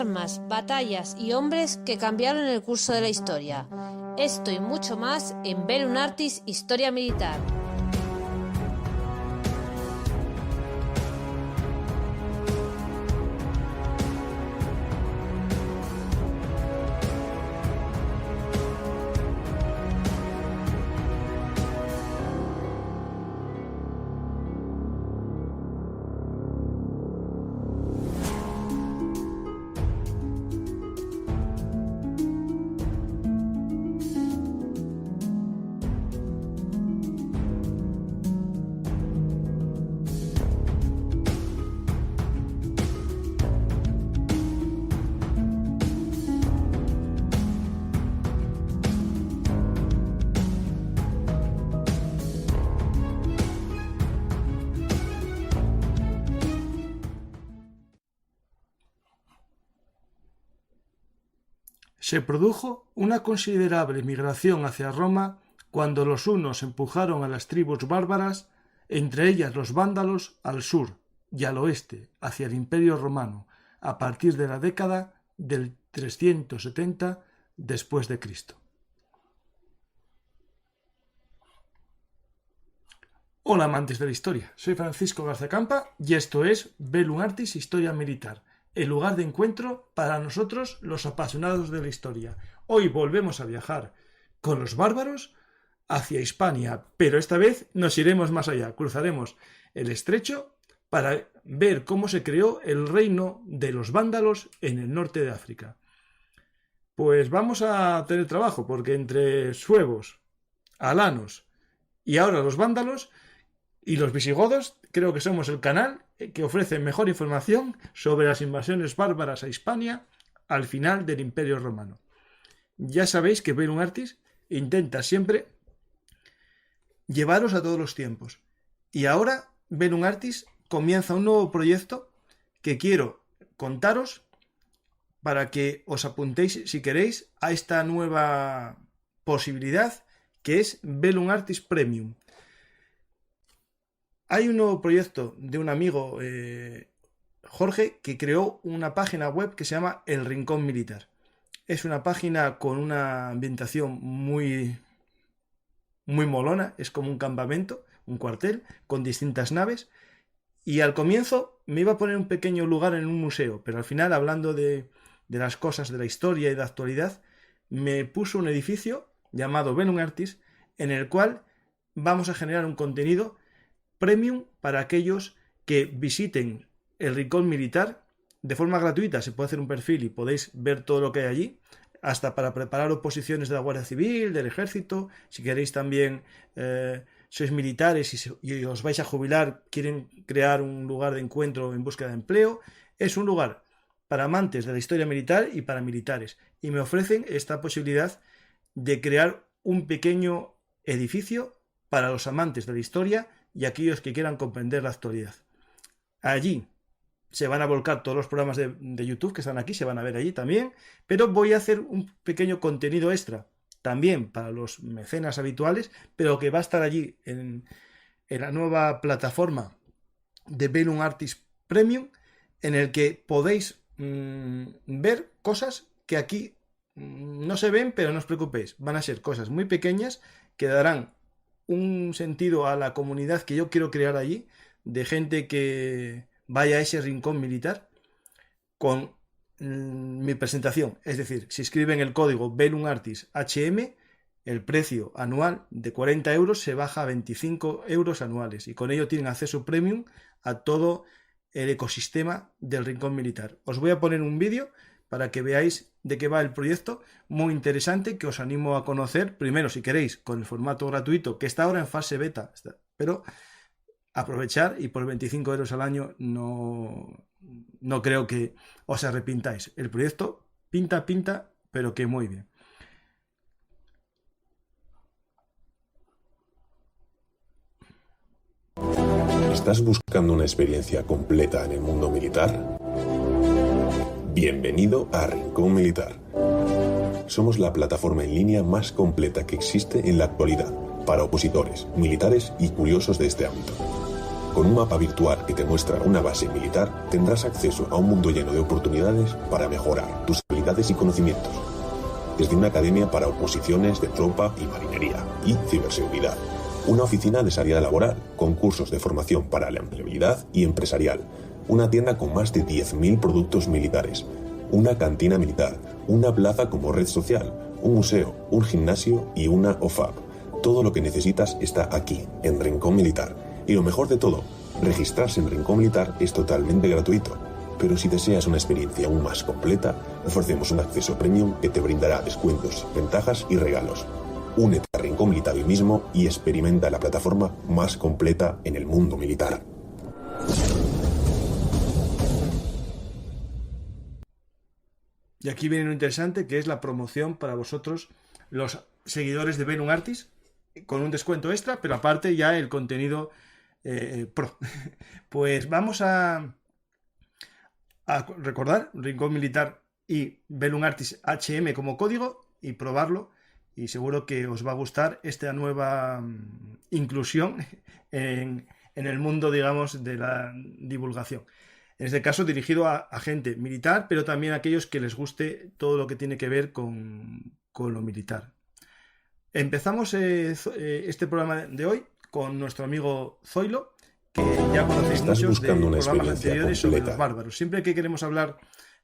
armas, batallas y hombres que cambiaron el curso de la historia. Esto y mucho más en Bellum Artis Historia Militar. Se produjo una considerable migración hacia Roma cuando los hunos empujaron a las tribus bárbaras, entre ellas los vándalos, al sur y al oeste, hacia el Imperio Romano, a partir de la década del 370 después de Cristo. Hola amantes de la historia, soy Francisco García Campa y esto es Bellum Artis Historia Militar, el lugar de encuentro para nosotros los apasionados de la historia. Hoy volvemos a viajar con los bárbaros hacia Hispania, pero esta vez nos iremos más allá, cruzaremos el estrecho para ver cómo se creó el reino de los vándalos en el norte de África. Pues vamos a tener trabajo, porque entre suevos, alanos y ahora los vándalos y los visigodos, creo que somos el canal que ofrece mejor información sobre las invasiones bárbaras a Hispania al final del Imperio Romano. Ya sabéis que Bellum Artis intenta siempre llevaros a todos los tiempos. Y ahora Bellum Artis comienza un nuevo proyecto que quiero contaros para que os apuntéis, si queréis, a esta nueva posibilidad que es Bellum Artis Premium. Hay un nuevo proyecto de un amigo, Jorge, que creó una página web que se llama El Rincón Militar. Es una página con una ambientación muy molona, es como un campamento, un cuartel, con distintas naves. Y al comienzo me iba a poner un pequeño lugar en un museo, pero al final, hablando de las cosas de la historia y de la actualidad, me puso un edificio llamado Bellum Artis, en el cual vamos a generar un contenido premium para aquellos que visiten el Rincón Militar de forma gratuita. Se puede hacer un perfil y podéis ver todo lo que hay allí, hasta para preparar oposiciones de la Guardia Civil, del Ejército. Si queréis también, sois militares y os vais a jubilar, quieren crear un lugar de encuentro en búsqueda de empleo. Es un lugar para amantes de la historia militar y para militares. Y me ofrecen esta posibilidad de crear un pequeño edificio para los amantes de la historia y aquellos que quieran comprender la actualidad. Allí se van a volcar todos los programas de YouTube que están aquí, se van a ver allí también, pero voy a hacer un pequeño contenido extra también para los mecenas habituales, pero que va a estar allí en la nueva plataforma de Bellum Artis Premium, en el que podéis ver cosas que aquí no se ven, pero no os preocupéis, van a ser cosas muy pequeñas que darán un sentido a la comunidad que yo quiero crear allí, de gente que vaya a ese rincón militar con mi presentación. Es decir, si escriben el código Bellum Artis HM, el precio anual de 40 euros se baja a 25 euros anuales y con ello tienen acceso premium a todo el ecosistema del rincón militar. Os voy a poner un vídeo para que veáis de qué va el proyecto, muy interesante, que os animo a conocer, primero si queréis, con el formato gratuito, que está ahora en fase beta, pero aprovechar, y por 25 euros al año no creo que os arrepintáis. El proyecto pinta, pero que muy bien. ¿Estás buscando una experiencia completa en el mundo militar? Bienvenido a Rincón Militar. Somos la plataforma en línea más completa que existe en la actualidad para opositores, militares y curiosos de este ámbito. Con un mapa virtual que te muestra una base militar, tendrás acceso a un mundo lleno de oportunidades para mejorar tus habilidades y conocimientos. Desde una academia para oposiciones de tropa y marinería y ciberseguridad. Una oficina de salida laboral con cursos de formación para la empleabilidad y empresarial. Una tienda con más de 10.000 productos militares. Una cantina militar. Una plaza como red social. Un museo, un gimnasio y una OFAP. Todo lo que necesitas está aquí, en Rincón Militar. Y lo mejor de todo, registrarse en Rincón Militar es totalmente gratuito. Pero si deseas una experiencia aún más completa, ofrecemos un acceso premium que te brindará descuentos, ventajas y regalos. Únete a Rincón Militar hoy mismo y experimenta la plataforma más completa en el mundo militar. Y aquí viene lo interesante, que es la promoción para vosotros, los seguidores de Velum Artis, con un descuento extra, pero aparte ya el contenido pro. Pues vamos a recordar Rincón Militar y Velum Artis HM como código y probarlo, y seguro que os va a gustar esta nueva inclusión en el mundo, digamos, de la divulgación. En este caso dirigido a gente militar, pero también a aquellos que les guste todo lo que tiene que ver con lo militar. Empezamos este programa de hoy con nuestro amigo Zoilo, que ya conocéis muchos de programas anteriores sobre los bárbaros. Siempre que queremos hablar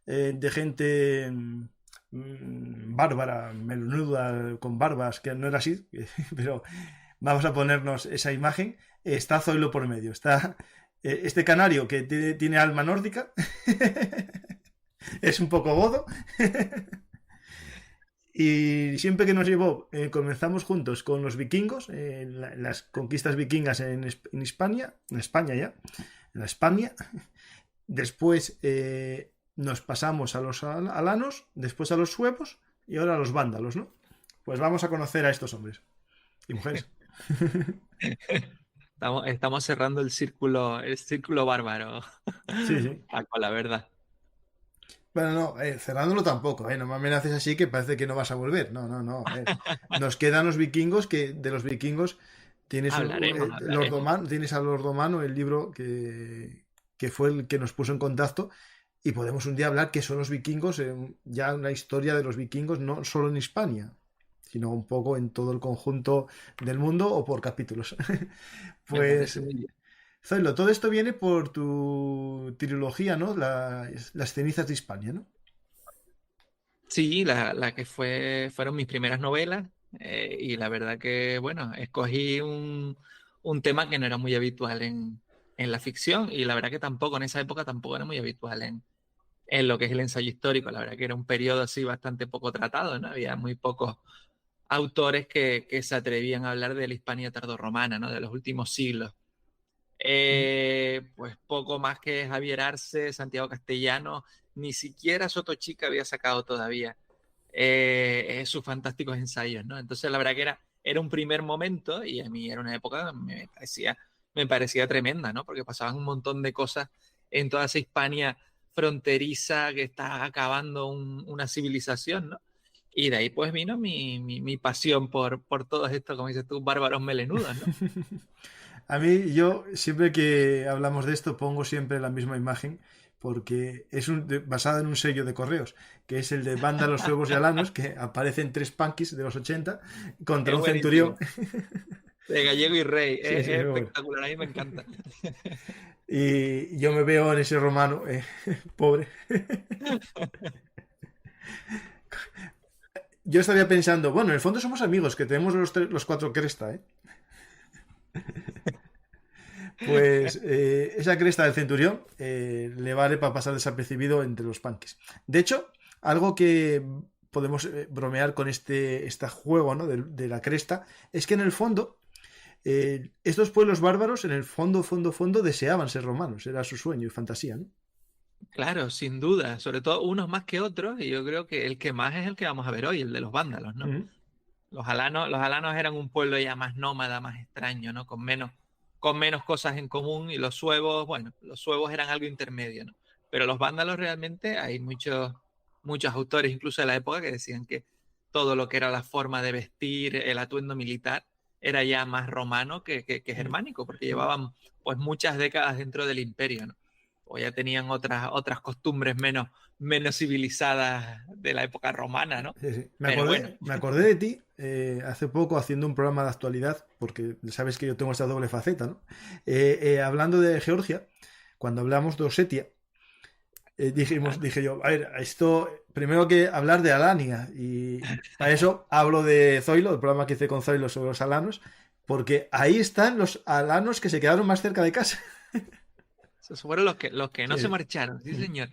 de gente bárbara, melenuda, con barbas, que no era así, pero vamos a ponernos esa imagen, está Zoilo por medio. Está este canario que tiene alma nórdica, es un poco godo, y siempre que nos llevó, comenzamos juntos con los vikingos, las conquistas vikingas en España ya, en la España. Después nos pasamos a los alanos, después a los suevos y ahora a los vándalos, ¿no? Pues vamos a conocer a estos hombres y mujeres. Estamos cerrando el círculo bárbaro. Sí. Con la verdad. Bueno, no, cerrándolo tampoco, no me amenaces así que parece que no vas a volver. No. Nos quedan los vikingos, que de los vikingos tienes Hablaremos. tienes a Lord Omano, el libro que fue el que nos puso en contacto, y podemos un día hablar qué son los vikingos, ya una historia de los vikingos, no solo en Hispania, sino un poco en todo el conjunto del mundo o por capítulos. Pues, Zoilo, todo esto viene por tu trilogía, ¿no? Las cenizas de Hispania, ¿no? Sí, la que fueron mis primeras novelas, y la verdad que, bueno, escogí un tema que no era muy habitual en la ficción, y la verdad que en esa época tampoco era muy habitual en lo que es el ensayo histórico. La verdad que era un periodo así bastante poco tratado, ¿no? Había muy pocos autores que se atrevían a hablar de la Hispania tardorromana, ¿no? De los últimos siglos. Pues poco más que Javier Arce, Santiago Castellano, ni siquiera Soto Chica había sacado todavía sus fantásticos ensayos, ¿no? Entonces la verdad que era un primer momento, y a mí era una época me parecía tremenda, ¿no? Porque pasaban un montón de cosas en toda esa Hispania fronteriza que está acabando una civilización, ¿no? Y de ahí pues vino mi pasión por todos estos, como dices tú, bárbaros melenudos, ¿no? A mí, yo siempre que hablamos de esto pongo siempre la misma imagen, porque es basada en un sello de correos, que es el de Vándalos, Suevos y Alanos, que aparecen 3 punkis de los 80 contra un centurión. De gallego y rey. Sí, es espectacular, a mí me encanta. Y yo me veo en ese romano, pobre. Yo estaría pensando, bueno, en el fondo somos amigos, que tenemos los 4 cresta, ¿eh? Pues esa cresta del centurión le vale para pasar desapercibido entre los punkis. De hecho, algo que podemos bromear con este juego, ¿no? de la cresta, es que en el fondo estos pueblos bárbaros en el fondo deseaban ser romanos, era su sueño y fantasía, ¿no? Claro, sin duda, sobre todo unos más que otros, y yo creo que el que más es el que vamos a ver hoy, el de los vándalos, ¿no? Uh-huh. Los alanos eran un pueblo ya más nómada, más extraño, ¿no? Con menos cosas en común, y los suevos eran algo intermedio, ¿no? Pero los vándalos realmente hay muchos autores, incluso de la época, que decían que todo lo que era la forma de vestir, el atuendo militar, era ya más romano que germánico, porque llevaban pues muchas décadas dentro del imperio, ¿no? O ya tenían otras costumbres menos civilizadas de la época romana, ¿no? Sí, sí. Pero bueno. Me acordé de ti hace poco haciendo un programa de actualidad, porque sabes que yo tengo esta doble faceta, ¿no? Hablando de Georgia, cuando hablamos de Osetia, dije yo, a ver, esto, primero que hablar de Alania, y para eso hablo de Zoilo, el programa que hice con Zoilo sobre los alanos, porque ahí están los alanos que se quedaron más cerca de casa. Esos fueron los que no Sí. se marcharon, sí, señor.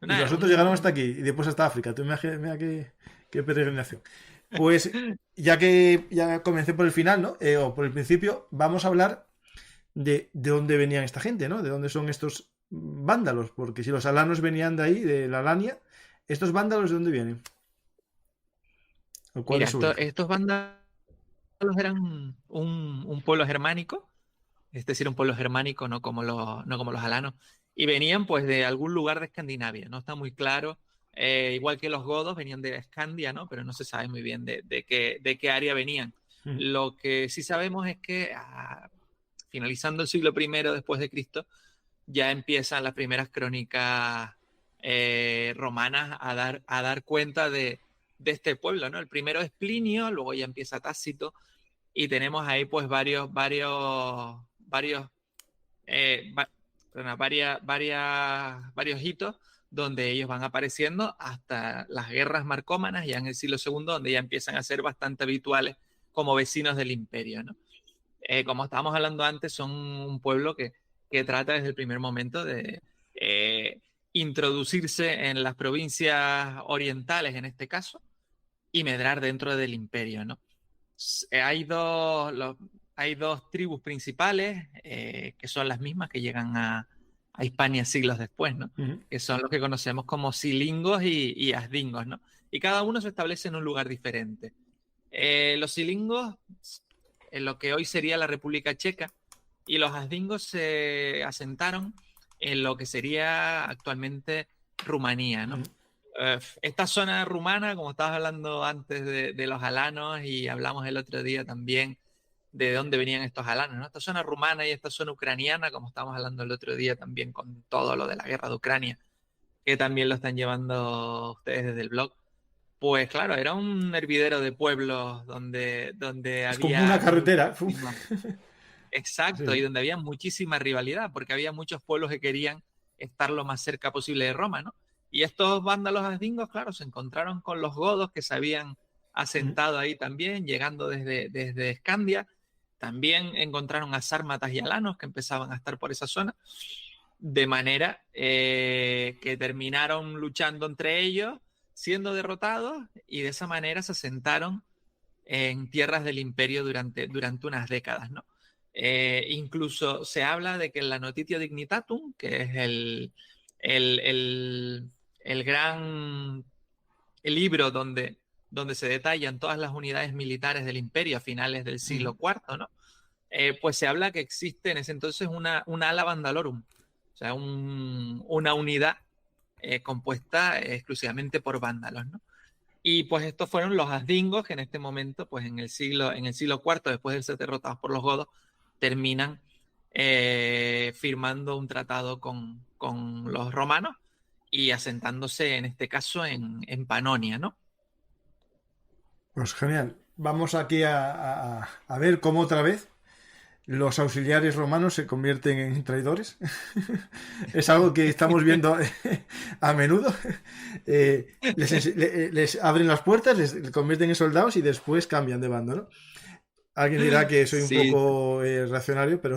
Y los otros llegaron hasta aquí y después hasta África. Tú mira qué peregrinación. Pues ya que ya comencé por el final, ¿no? O por el principio, vamos a hablar de dónde venían esta gente, ¿no? De dónde son estos vándalos. Porque si los alanos venían de ahí, de la Alania, ¿estos vándalos de dónde vienen? Mira, estos vándalos eran un pueblo germánico, es decir, un pueblo germánico, no como los alanos, y venían pues de algún lugar de Escandinavia, no está muy claro. Igual que los godos venían de Escandia, ¿no? Pero no se sabe muy bien de qué área venían. Lo que sí sabemos es que finalizando el siglo I después de Cristo, ya empiezan las primeras crónicas romanas a dar cuenta de este pueblo, ¿no? El primero es Plinio, luego ya empieza Tácito, y tenemos ahí pues varios hitos donde ellos van apareciendo hasta las guerras marcómanas, ya en el siglo II, donde ya empiezan a ser bastante habituales como vecinos del imperio, ¿no? Como estábamos hablando antes, son un pueblo que trata desde el primer momento de introducirse en las provincias orientales, en este caso, y medrar dentro del imperio, ¿no? Hay dos tribus principales que son las mismas que llegan a Hispania siglos después, ¿no? Que son los que conocemos como silingos y asdingos, ¿no? Y cada uno se establece en un lugar diferente. Los silingos, en lo que hoy sería la República Checa, y los asdingos se asentaron en lo que sería actualmente Rumanía, ¿no? Esta zona rumana, como estabas hablando antes de los alanos, y hablamos el otro día también de dónde venían estos alanos, ¿no? Esta zona rumana y esta zona ucraniana, como estábamos hablando el otro día también con todo lo de la guerra de Ucrania, que también lo están llevando ustedes desde el blog, pues claro, era un hervidero de pueblos donde Es había... como una carretera. Exacto, Sí. y donde había muchísima rivalidad, porque había muchos pueblos que querían estar lo más cerca posible de Roma, ¿no? Y estos vándalos asdingos, claro, se encontraron con los godos que se habían asentado ahí también, llegando desde Escandia. También encontraron a sármatas y alanos que empezaban a estar por esa zona, de manera que terminaron luchando entre ellos, siendo derrotados, y de esa manera se asentaron en tierras del imperio durante unas décadas, ¿no? Incluso se habla de que en la Notitio Dignitatum, que es el gran libro donde se detallan todas las unidades militares del imperio a finales del siglo IV, ¿no? Pues se habla que existe en ese entonces una ala Vandalorum, o sea, una unidad compuesta exclusivamente por vándalos, ¿no? Y pues estos fueron los asdingos que en este momento, pues en el siglo IV, después de ser derrotados por los godos, terminan firmando un tratado con los romanos y asentándose en este caso en Panonia, ¿no? Pues genial. Vamos aquí a ver cómo otra vez los auxiliares romanos se convierten en traidores. Es algo que estamos viendo a menudo. Les abren las puertas, les convierten en soldados y después cambian de bando, ¿no? Alguien dirá que soy un poco reaccionario, pero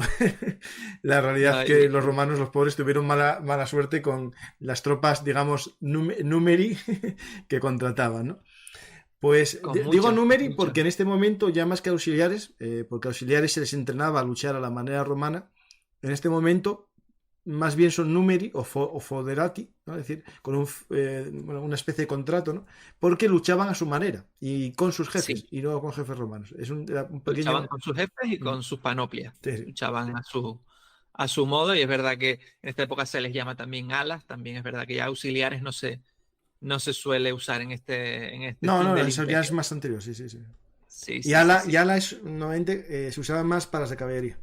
la realidad es que los romanos, los pobres, tuvieron mala suerte con las tropas, digamos, numeri que contrataban, ¿no? Pues digo numeri porque en este momento ya más que auxiliares, porque auxiliares se les entrenaba a luchar a la manera romana, en este momento más bien son numeri o foderati, ¿no? Es decir, con una especie de contrato, ¿no? Porque luchaban a su manera y con sus jefes y no con jefes romanos. Luchaban con sus jefes y con sus panoplias. Luchaban a su modo, y es verdad que en esta época se les llama también alas. También es verdad que ya auxiliares no se suele usar en este no, eso ya es más anterior, sí. Sí, Y sí, ala, sí, y sí. ala es, normalmente se usaba más para las de caballería.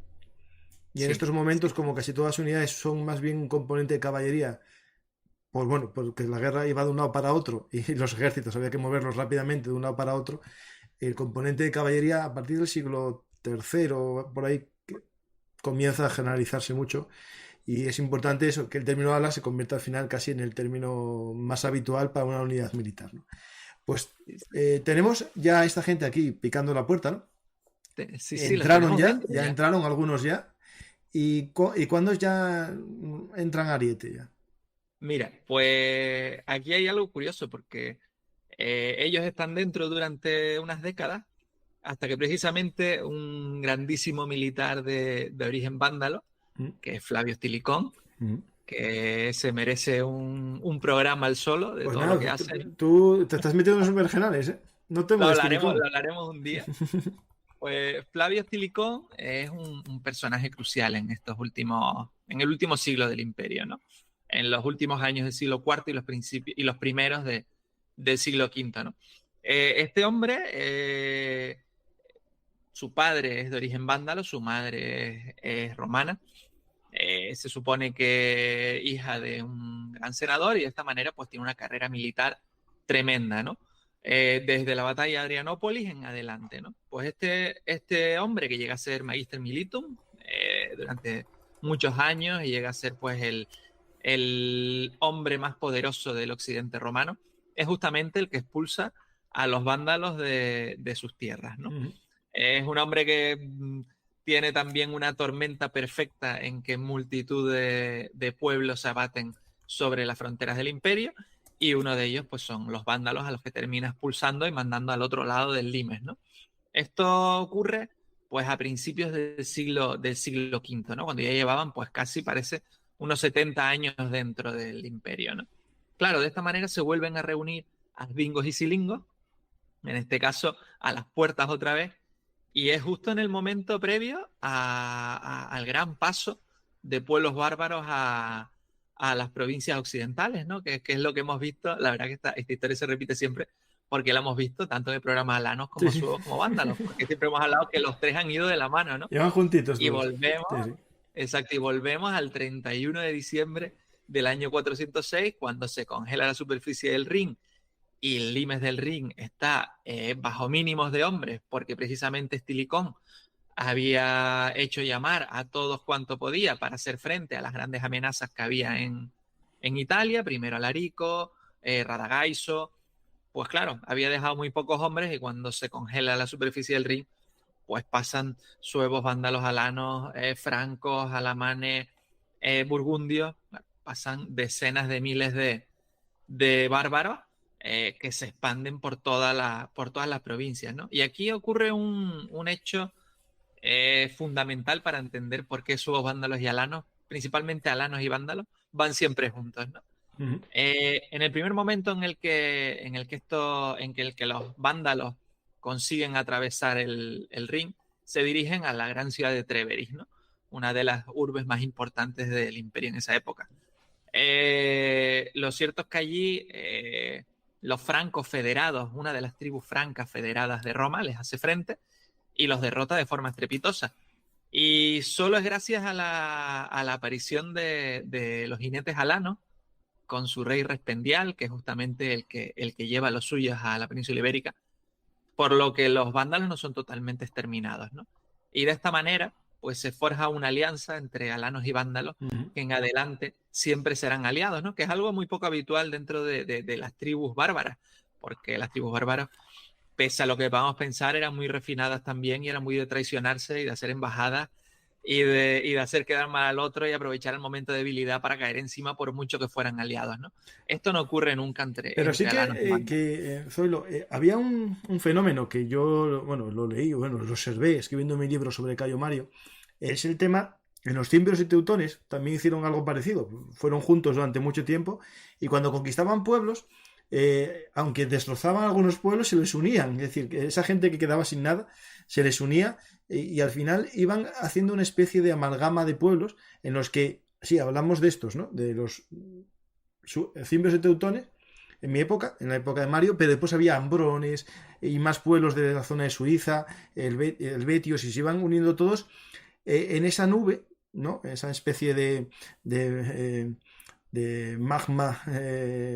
Y en Sí, estos momentos, sí. como casi todas las unidades son más bien un componente de caballería, pues bueno, porque la guerra iba de un lado para otro y los ejércitos había que moverlos rápidamente de un lado para otro, el componente de caballería a partir del siglo III, por ahí, comienza a generalizarse mucho. Y es importante eso, que el término ala se convierta al final casi en el término más habitual para una unidad militar, ¿no? Pues Sí, sí. tenemos ya a esta gente aquí picando la puerta, ¿no? Sí, sí, los Entraron tenemos ya, dentro ya ya. entraron algunos ya. ¿Y cuándo ya entran a Ariete ya? Mira, pues aquí hay algo curioso porque ellos están dentro durante unas décadas hasta que precisamente un grandísimo militar de origen vándalo, ¿Mm? que es Flavio Stilicón, ¿Mm? que se merece un programa al solo de Pues todo lo nada, que hace, ¿no? tú te estás metiendo en los subregionales, ¿eh? No te molestes, Lo Licón. hablaremos un día. Pues Flavio Stilicón es un personaje crucial en en el último siglo del imperio, ¿no? En los últimos años del siglo IV y los primeros del siglo V, ¿no? Este hombre, su padre es de origen vándalo, su madre es romana. Se supone que hija de un gran senador y de esta manera pues tiene una carrera militar tremenda, ¿no? Desde la batalla de Adrianópolis en adelante, ¿no? Pues este hombre que llega a ser Magister Militum durante muchos años y llega a ser pues el hombre más poderoso del occidente romano, es justamente el que expulsa a los vándalos de sus tierras, ¿no? Ujú. Es un hombre que tiene también una tormenta perfecta en que multitud de pueblos se abaten sobre las fronteras del imperio y uno de ellos pues son los vándalos a los que termina expulsando y mandando al otro lado del Limes, ¿no? Esto ocurre pues a principios del siglo V, ¿no? Cuando ya llevaban pues casi parece unos 70 años dentro del imperio, ¿no? Claro, de esta manera se vuelven a reunir asvingos y silingos, en este caso a las puertas otra vez, y es justo en el momento previo al gran paso de pueblos bárbaros a las provincias occidentales, ¿no? Que es lo que hemos visto. La verdad que esta historia se repite siempre porque la hemos visto tanto en el programa Alanos Sí, como sí. Suevos como Vándalos, porque siempre hemos hablado que los tres han ido de la mano, ¿no? Llevan juntitos Y todos. volvemos, Sí, sí. exacto, y volvemos al 31 de diciembre del año 406, cuando se congela la superficie del Rin y el Limes del Rin está bajo mínimos de hombres, porque precisamente Stilicón había hecho llamar a todos cuanto podía para hacer frente a las grandes amenazas que había en Italia, primero Alarico, Radagaiso, pues claro, había dejado muy pocos hombres y cuando se congela la superficie del Rin, pues pasan suevos, vándalos, alanos, francos, alamanes, burgundios, pasan decenas de miles de bárbaros que se expanden por todas las provincias, ¿no? Y aquí ocurre un hecho fundamental para entender por qué suevos, vándalos y alanos, principalmente alanos y vándalos, van siempre juntos, ¿no? Ujú. En el primer momento en el que los vándalos consiguen atravesar el Rin, se dirigen a la gran ciudad de Treveris, ¿no? Una de las urbes más importantes del imperio en esa época. Lo cierto es que allí los francos federados, una de las tribus francas federadas de Roma, les hace frente y los derrota de forma estrepitosa. Y solo es gracias a la aparición de los jinetes alanos con su rey Respendial, que es justamente el que lleva los suyos a la península ibérica, por lo que los vándalos no son totalmente exterminados, ¿no? Y de esta manera, pues se forja una alianza entre alanos y vándalos Ujú. que en adelante siempre serán aliados, ¿no? Que es algo muy poco habitual dentro de las tribus bárbaras, porque las tribus bárbaras, pese a lo que vamos a pensar, eran muy refinadas también y eran muy de traicionarse y de hacer embajadas y de hacer quedar mal al otro y aprovechar el momento de debilidad para caer encima por mucho que fueran aliados, ¿no? Esto no ocurre nunca Pero sí entre alanos y vándalos. Zoilo, había un fenómeno que yo, bueno, lo leí, bueno, lo observé escribiendo mi libro sobre Cayo Mario. Es el tema, en los cimbrios y teutones también hicieron algo parecido. Fueron juntos durante mucho tiempo y cuando conquistaban pueblos, aunque destrozaban algunos pueblos, se les unían. Es decir, que esa gente que quedaba sin nada se les unía y al final iban haciendo una especie de amalgama de pueblos en los que, sí, hablamos de estos, ¿no? De los cimbrios y teutones, en mi época, en la época de Mario, pero después había Ambrones y más pueblos de la zona de Suiza, el Betios, y se iban uniendo todos en esa nube, ¿no? Esa especie de magma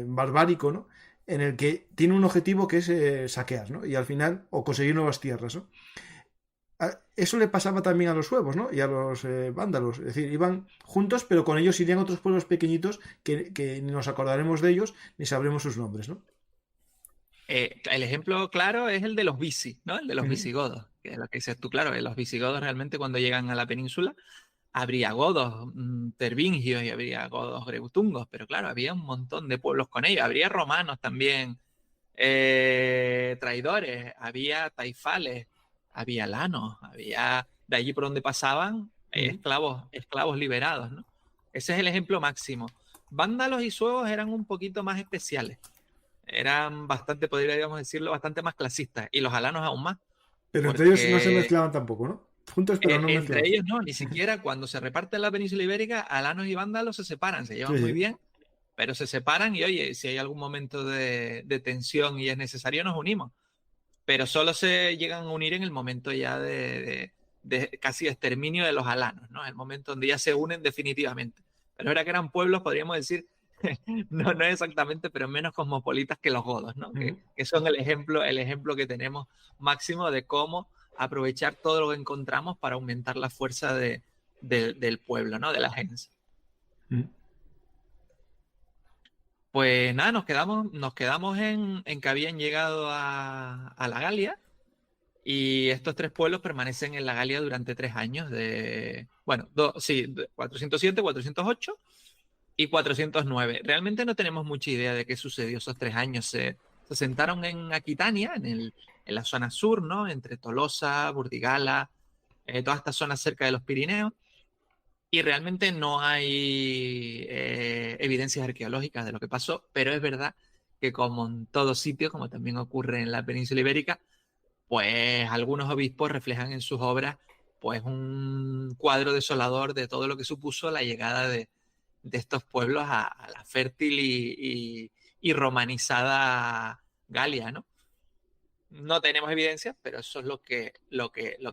barbárico, ¿no? En el que tiene un objetivo que es saquear, ¿no? Y al final, o conseguir nuevas tierras, ¿no? Eso le pasaba también a los suevos, ¿no? Y a los vándalos. Es decir, iban juntos, pero con ellos irían otros pueblos pequeñitos que ni nos acordaremos de ellos ni sabremos sus nombres, ¿no? El ejemplo claro es el de los Visi, ¿no? El de los Ujú. visigodos, que es lo que dices tú, claro. Los visigodos realmente cuando llegan a la península habría godos tervingios y habría godos greutungos, pero claro, había un montón de pueblos con ellos. Habría romanos también, traidores, había taifales, había lanos, había de allí por donde pasaban esclavos liberados, ¿no? Ese es el ejemplo máximo. Vándalos y suevos eran un poquito más especiales, eran bastante, podríamos decirlo, bastante más clasistas, y los alanos aún más, Pero entre ellos no se porque mezclaban tampoco, ¿no? Juntos, pero no entre mezclados. ellos no, ni siquiera cuando se reparten la península ibérica, alanos y vándalos se separan, se Sí, llevan muy sí. bien, pero se separan y oye, si hay algún momento de tensión y es necesario, nos unimos. Pero solo se llegan a unir en el momento ya de casi exterminio de los alanos, ¿no? El momento donde ya se unen definitivamente. Pero era que eran pueblos, podríamos decir, no exactamente, pero menos cosmopolitas que los godos, ¿no? Ujú. Que son el ejemplo que tenemos máximo de cómo aprovechar todo lo que encontramos para aumentar la fuerza del pueblo, ¿no? De la gens. Ujú. Pues nada, nos quedamos en que habían llegado a la Galia, y estos tres pueblos permanecen en la Galia durante 3 años, bueno, sí, 407, 408 y 409. Realmente no tenemos mucha idea de qué sucedió esos 3 años. Se sentaron en Aquitania, en la zona sur, ¿no? Entre Tolosa, Burdigala, toda esta zona cerca de los Pirineos. Y realmente no hay evidencias arqueológicas de lo que pasó, pero es verdad que como en todo sitio, como también ocurre en la península ibérica, pues algunos obispos reflejan en sus obras pues un cuadro desolador de todo lo que supuso la llegada de estos pueblos a la fértil y romanizada Galia, ¿no? No tenemos evidencias, pero eso es lo que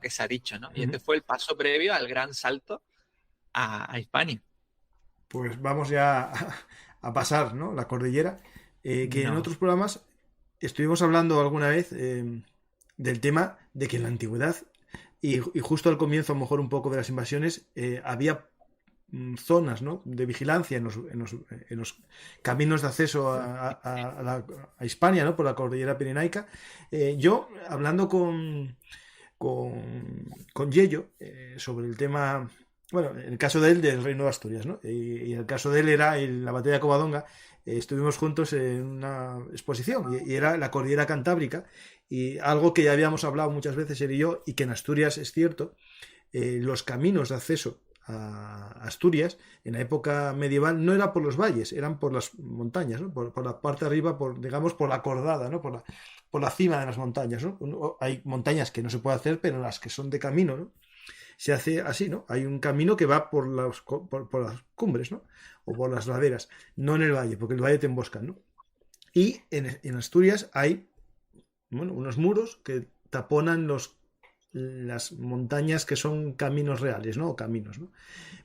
se ha dicho, ¿no? Y Ujú. este fue el paso previo al gran salto a Hispania. Pues vamos ya a pasar, ¿no? La cordillera. Que en No. otros programas estuvimos hablando alguna vez del tema de que en la antigüedad y justo al comienzo, a lo mejor un poco de las invasiones, había zonas, ¿no? De vigilancia en los caminos de acceso a Hispania, ¿no? Por la cordillera pirenaica. Yo, hablando con Yello sobre el tema, bueno, en el caso de él, del Reino de Asturias, ¿no? Y el caso de él era la batalla de Covadonga. Estuvimos juntos en una exposición y era la cordillera cantábrica, y algo que ya habíamos hablado muchas veces él y yo, y que en Asturias es cierto. Los caminos de acceso a Asturias en la época medieval no era por los valles, eran por las montañas, ¿no? Por la parte de arriba, digamos, por la cordada, ¿no? Por la cima de las montañas, ¿no? Hay montañas que no se puede hacer, pero las que son de camino, ¿no? Se hace así, ¿no? Hay un camino que va por las cumbres, ¿no? O por las laderas, no en el valle, porque el valle te emboscan, ¿no? Y en Asturias hay, bueno, unos muros que taponan las montañas que son caminos reales, ¿no? O caminos, ¿no?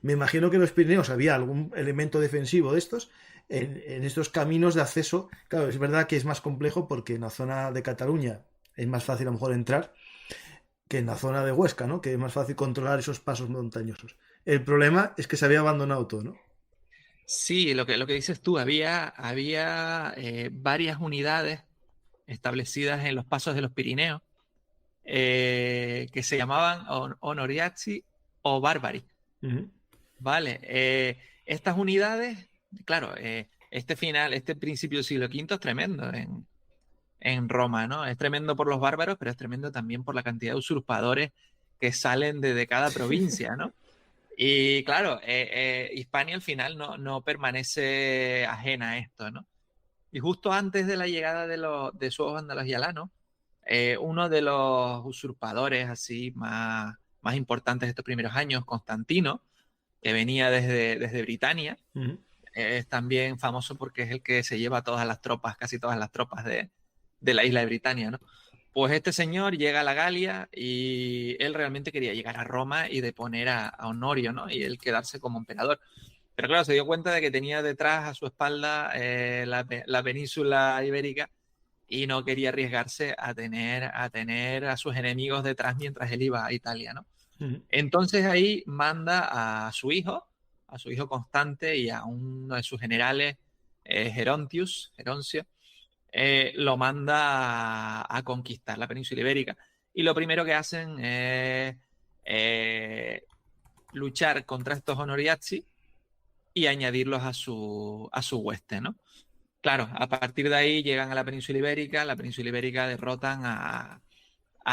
Me imagino que en los Pirineos había algún elemento defensivo de estos, en estos caminos de acceso. Claro, es verdad que es más complejo porque en la zona de Cataluña es más fácil a lo mejor entrar que en la zona de Huesca, ¿no? Que es más fácil controlar esos pasos montañosos. El problema es que se había abandonado todo, ¿no? Sí, lo que dices tú, había varias unidades establecidas en los pasos de los Pirineos, que se llamaban Honoriaci o Barbari. Uh-huh. Vale, estas unidades, claro, este principio del siglo V es tremendo en Roma, ¿no? Es tremendo por los bárbaros, pero es tremendo también por la cantidad de usurpadores que salen de cada provincia, ¿no? Y claro, Hispania al final no permanece ajena a esto, ¿no? Y justo antes de la llegada de suevos vándalos y alanos, uno de los usurpadores así más importantes de estos primeros años, Constantino, que venía desde Britania, Uh-huh. es también famoso porque es el que se lleva todas las tropas, casi todas las tropas de la isla de Britania, ¿no? Pues este señor llega a la Galia y él realmente quería llegar a Roma y deponer a Honorio, ¿no? Y él quedarse como emperador. Pero claro, se dio cuenta de que tenía detrás a su espalda la península ibérica y no quería arriesgarse a tener a sus enemigos detrás mientras él iba a Italia, ¿no? Entonces ahí manda a su hijo Constante y a uno de sus generales, Geroncio, lo manda a conquistar la península ibérica. Y lo primero que hacen es luchar contra estos honoriazi y añadirlos a su hueste, ¿no? Claro, a partir de ahí llegan a la península ibérica derrotan a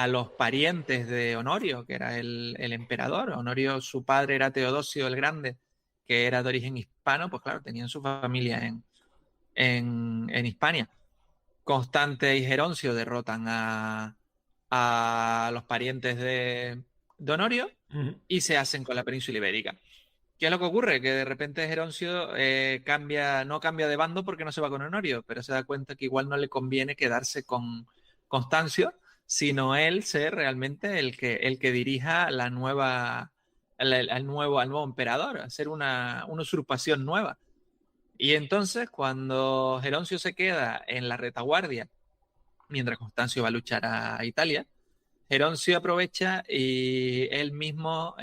los parientes de Honorio, que era el emperador. Honorio, su padre era Teodosio el Grande, que era de origen hispano, pues claro, tenían su familia en Hispania. Constante y Geroncio derrotan a los parientes de Honorio y se hacen con la península ibérica. ¿Qué es lo que ocurre? Que de repente Geroncio no cambia de bando porque no se va con Honorio, pero se da cuenta que igual no le conviene quedarse con Constancio, sino él ser realmente el que dirija al nuevo emperador, hacer una usurpación nueva. Y entonces, cuando Geroncio se queda en la retaguardia, mientras Constancio va a luchar a Italia, Geroncio aprovecha y él mismo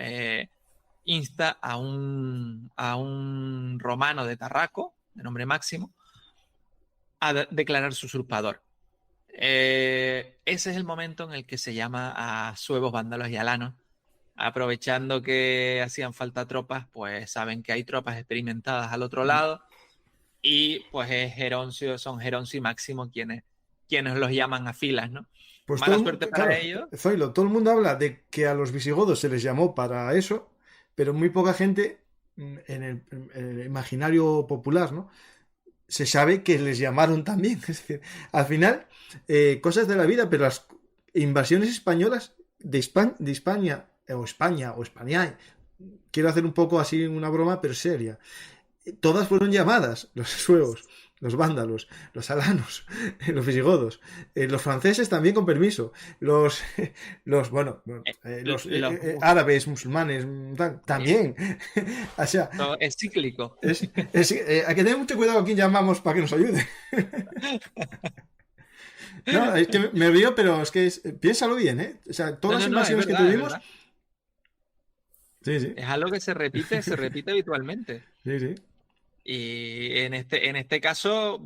insta a un romano de Tarraco, de nombre Máximo, a declararse usurpador. Ese es el momento en el que se llama a suevos, vándalos y alanos. Aprovechando que hacían falta tropas, pues saben que hay tropas experimentadas al otro lado. Y pues son Geroncio y Máximo quienes los llaman a filas, ¿no? Pues Mala suerte para ellos. Zoilo, todo el mundo habla de que a los visigodos se les llamó para eso, pero muy poca gente en el imaginario popular, ¿no? Se sabe que les llamaron también. Es decir, al final, cosas de la vida, pero las invasiones españolas de España, o España, quiero hacer un poco así una broma, pero seria. Todas fueron llamadas, los suevos, los vándalos, los alanos, los visigodos, los franceses también con permiso, los árabes, musulmanes, también. O sea, es cíclico. Hay que tener mucho cuidado a quién llamamos para que nos ayude. No, es que me río, pero es que piénsalo bien, ¿eh? O sea, todas las invasiones que tuvimos. Sí. Es algo que se repite habitualmente. Sí. Y en este caso,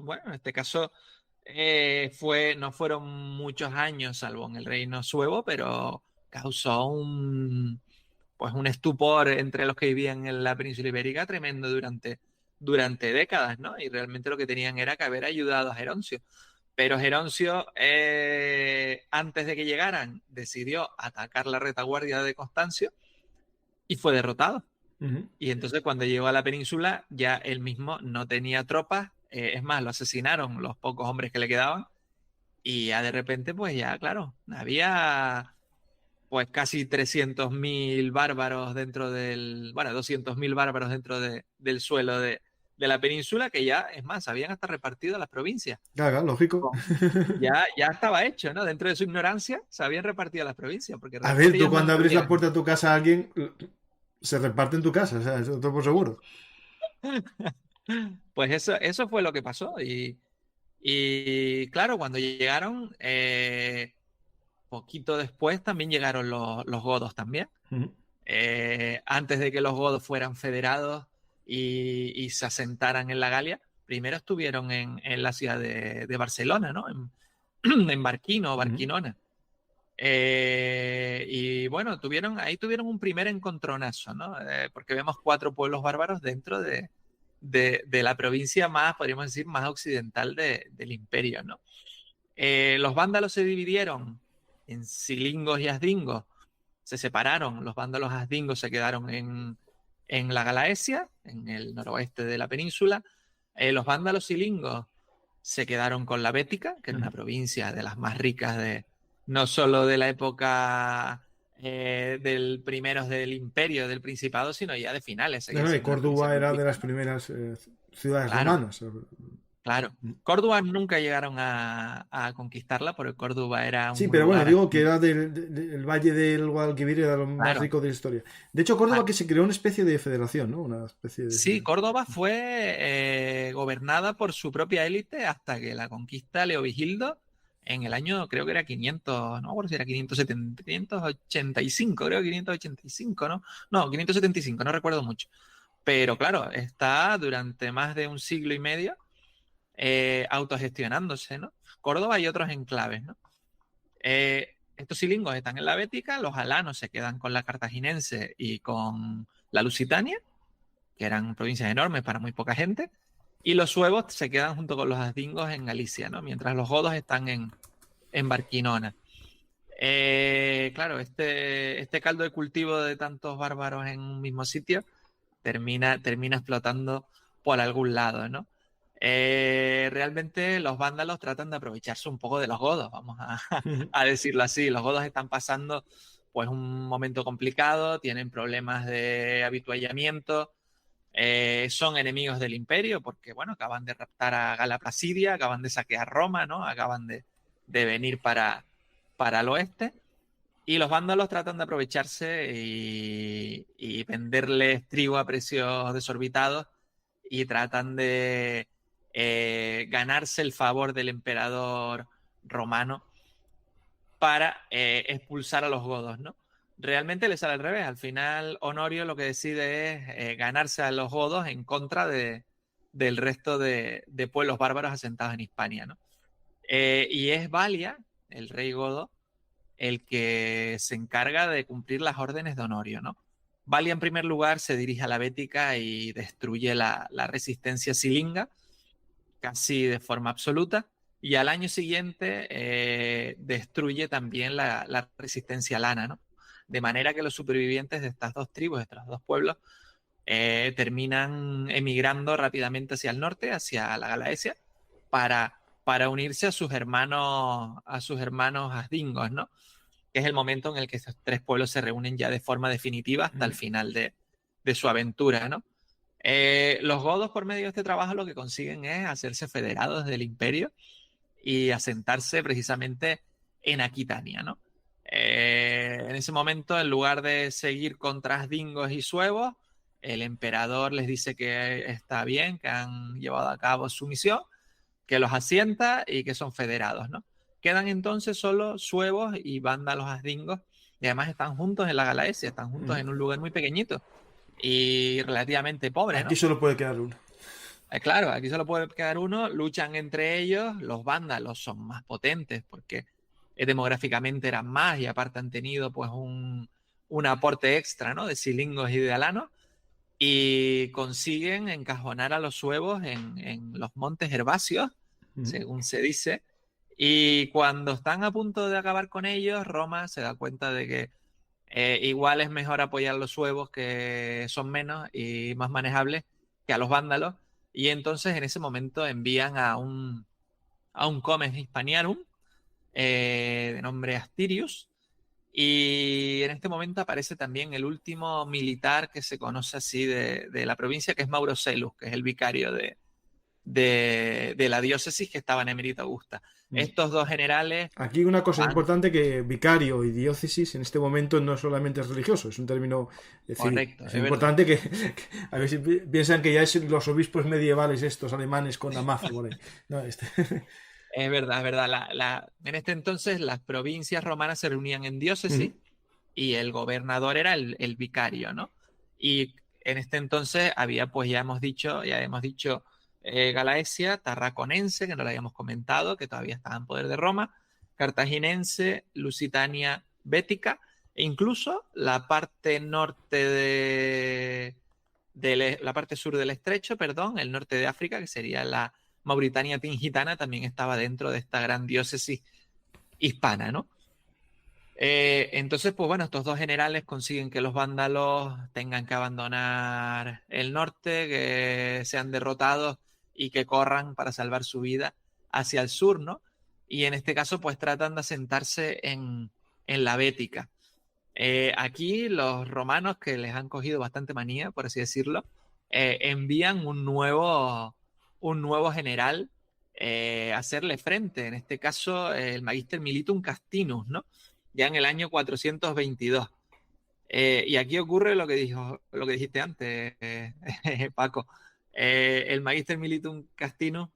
no fueron muchos años, salvo en el reino suevo, pero causó un estupor entre los que vivían en la península ibérica tremendo durante décadas, ¿no? Y realmente lo que tenían era que haber ayudado a Geroncio. Pero Geroncio, antes de que llegaran, decidió atacar la retaguardia de Constancio y fue derrotado. Y entonces cuando llegó a la península ya él mismo no tenía tropas, es más, lo asesinaron los pocos hombres que le quedaban y ya de repente pues ya, claro, había pues casi 300.000 bárbaros 200.000 bárbaros dentro del suelo de la península, que ya, es más, habían hasta repartido las provincias. Claro, lógico. Ya estaba hecho, ¿no? Dentro de su ignorancia se habían repartido las provincias. Porque a ver, tú cuando abres la puerta de tu casa a alguien, se reparte en tu casa, o sea, eso todo por seguro. Pues eso fue lo que pasó. Y claro, cuando llegaron, poquito después también llegaron los godos también. Antes de que los godos fueran federados y se asentaran en la Galia, primero estuvieron en la ciudad de Barcelona, ¿no? En Barquinona. Y bueno, ahí tuvieron un primer encontronazo, ¿no? Porque vemos 4 pueblos bárbaros dentro de la provincia más, podríamos decir, más occidental del imperio, ¿no? Los vándalos se dividieron en silingos y asdingos, se separaron. Los vándalos asdingos se quedaron en la Galaesia, en el noroeste de la península. Los vándalos silingos se quedaron con la Bética, que era una provincia de las más ricas no solo de la época del primeros del imperio, del principado, sino ya de finales. Córdoba era de las primeras ciudades Claro. romanas. Claro. Córdoba nunca llegaron a conquistarla, porque Córdoba era Sí, un pero bueno, lugar digo que así. era del Valle del Guadalquivir, era lo más Claro. rico de la historia. De hecho, Córdoba Claro. que se creó una especie de federación, ¿no? Una especie de Sí, federación. Córdoba fue gobernada por su propia élite hasta que la conquista Leovigildo en el año, creo que era 500, no me acuerdo si era 570, 585, creo que 585, ¿no? No, 575, no recuerdo mucho. Pero claro, está durante más de un siglo y medio autogestionándose, ¿no? Córdoba y otros enclaves, ¿no? Estos silingos están en la Bética, los alanos se quedan con la cartaginense y con la lusitania, que eran provincias enormes para muy poca gente, y los suevos se quedan junto con los asdingos en Galicia, ¿no? Mientras los godos están en Barquinona. Claro, este caldo de cultivo de tantos bárbaros en un mismo sitio termina explotando por algún lado, ¿no? Realmente los vándalos tratan de aprovecharse un poco de los godos, vamos Ujú. a decirlo así. Los godos están pasando pues un momento complicado, tienen problemas de habituallamiento, son enemigos del imperio porque, bueno, acaban de raptar a Gala Placidia, acaban de saquear Roma, ¿no? Acaban de venir para el oeste. Y los vándalos tratan de aprovecharse y venderles trigo a precios desorbitados y tratan de ganarse el favor del emperador romano para expulsar a los godos, ¿no? Realmente le sale al revés. Al final, Honorio lo que decide es ganarse a los godos en contra del resto de pueblos bárbaros asentados en Hispania, ¿no? Y es Valia, el rey godo, el que se encarga de cumplir las órdenes de Honorio, ¿no? Valia, en primer lugar, se dirige a la Bética y destruye la resistencia silinga, casi de forma absoluta, y al año siguiente destruye también la resistencia alana, ¿no? De manera que los supervivientes de estas dos tribus, de estos dos pueblos, terminan emigrando rápidamente hacia el norte, hacia la Galaesia, para unirse a sus hermanos asdingos, ¿no? Que es el momento en el que estos tres pueblos se reúnen ya de forma definitiva hasta el final de su aventura, ¿no? Los godos, por medio de este trabajo, lo que consiguen es hacerse federados del imperio y asentarse precisamente en Aquitania, ¿no? En ese momento, en lugar de seguir contra asdingos y suevos, el emperador les dice que está bien, que han llevado a cabo su misión, que los asienta y que son federados, ¿no? Quedan entonces solo suevos y vándalos asdingos, y además están juntos en la Galaesia, están juntos en un lugar muy pequeñito y relativamente pobre, ¿no? Aquí solo puede quedar uno. Claro, aquí solo puede quedar uno, luchan entre ellos, los vándalos son más potentes porque demográficamente eran más y aparte han tenido pues un aporte extra, ¿no? De silingos y de alanos, y consiguen encajonar a los suevos en los montes herbáceos, según se dice, y cuando están a punto de acabar con ellos, Roma se da cuenta de que igual es mejor apoyar a los suevos, que son menos y más manejables, que a los vándalos, y entonces en ese momento envían a un comes hispaniarum de nombre Astirius, y en este momento aparece también el último militar que se conoce así de la provincia, que es Mauro Celus, que es el vicario de la diócesis que estaba en Emerita Augusta. Estos dos generales Aquí una cosa van... importante, que vicario y diócesis en este momento no solamente es religioso, es un término civil. Correcto, Es es importante que a ver si piensan que ya es los obispos medievales estos alemanes con la maza por ahí. No, Es verdad, es verdad. En este entonces las provincias romanas se reunían en diócesis y el gobernador era el vicario, ¿no? Y en este entonces había, pues ya hemos dicho Galaesia, Tarraconense, que no lo habíamos comentado, que todavía estaba en poder de Roma, Cartaginense, Lusitania, Bética, e incluso la parte norte la parte sur del estrecho, perdón, el norte de África, que sería la Mauritania Tingitana, también estaba dentro de esta gran diócesis hispana, ¿no? Entonces, pues bueno, estos dos generales consiguen que los vándalos tengan que abandonar el norte, que sean derrotados y que corran para salvar su vida hacia el sur, ¿no? Y en este caso, pues tratan de asentarse en la Bética. Aquí los romanos, que les han cogido bastante manía, por así decirlo, envían un nuevo general a hacerle frente, en este caso el Magister Militum Castinus, ¿no? Ya en el año 422. Y aquí ocurre lo que dijiste antes, Paco. El Magister Militum Castinus,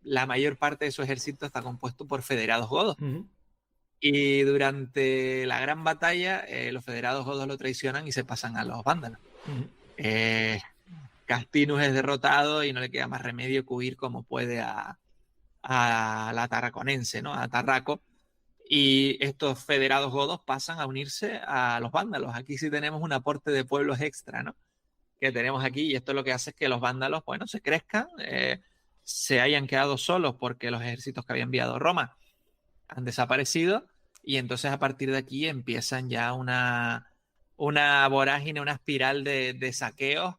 la mayor parte de su ejército está compuesto por federados godos. Ujú. Y durante la gran batalla, los federados godos lo traicionan y se pasan a los vándalos. Ujú. Castinus es derrotado y no le queda más remedio que huir como puede a la Tarraconense, ¿no? A Tarraco. Y estos federados godos pasan a unirse a los vándalos. Aquí sí tenemos un aporte de pueblos extra, ¿no? Que tenemos aquí, y esto lo que hace es que los vándalos, bueno, se crezcan, se hayan quedado solos porque los ejércitos que había enviado Roma han desaparecido, y entonces a partir de aquí empiezan ya una vorágine, una espiral de saqueos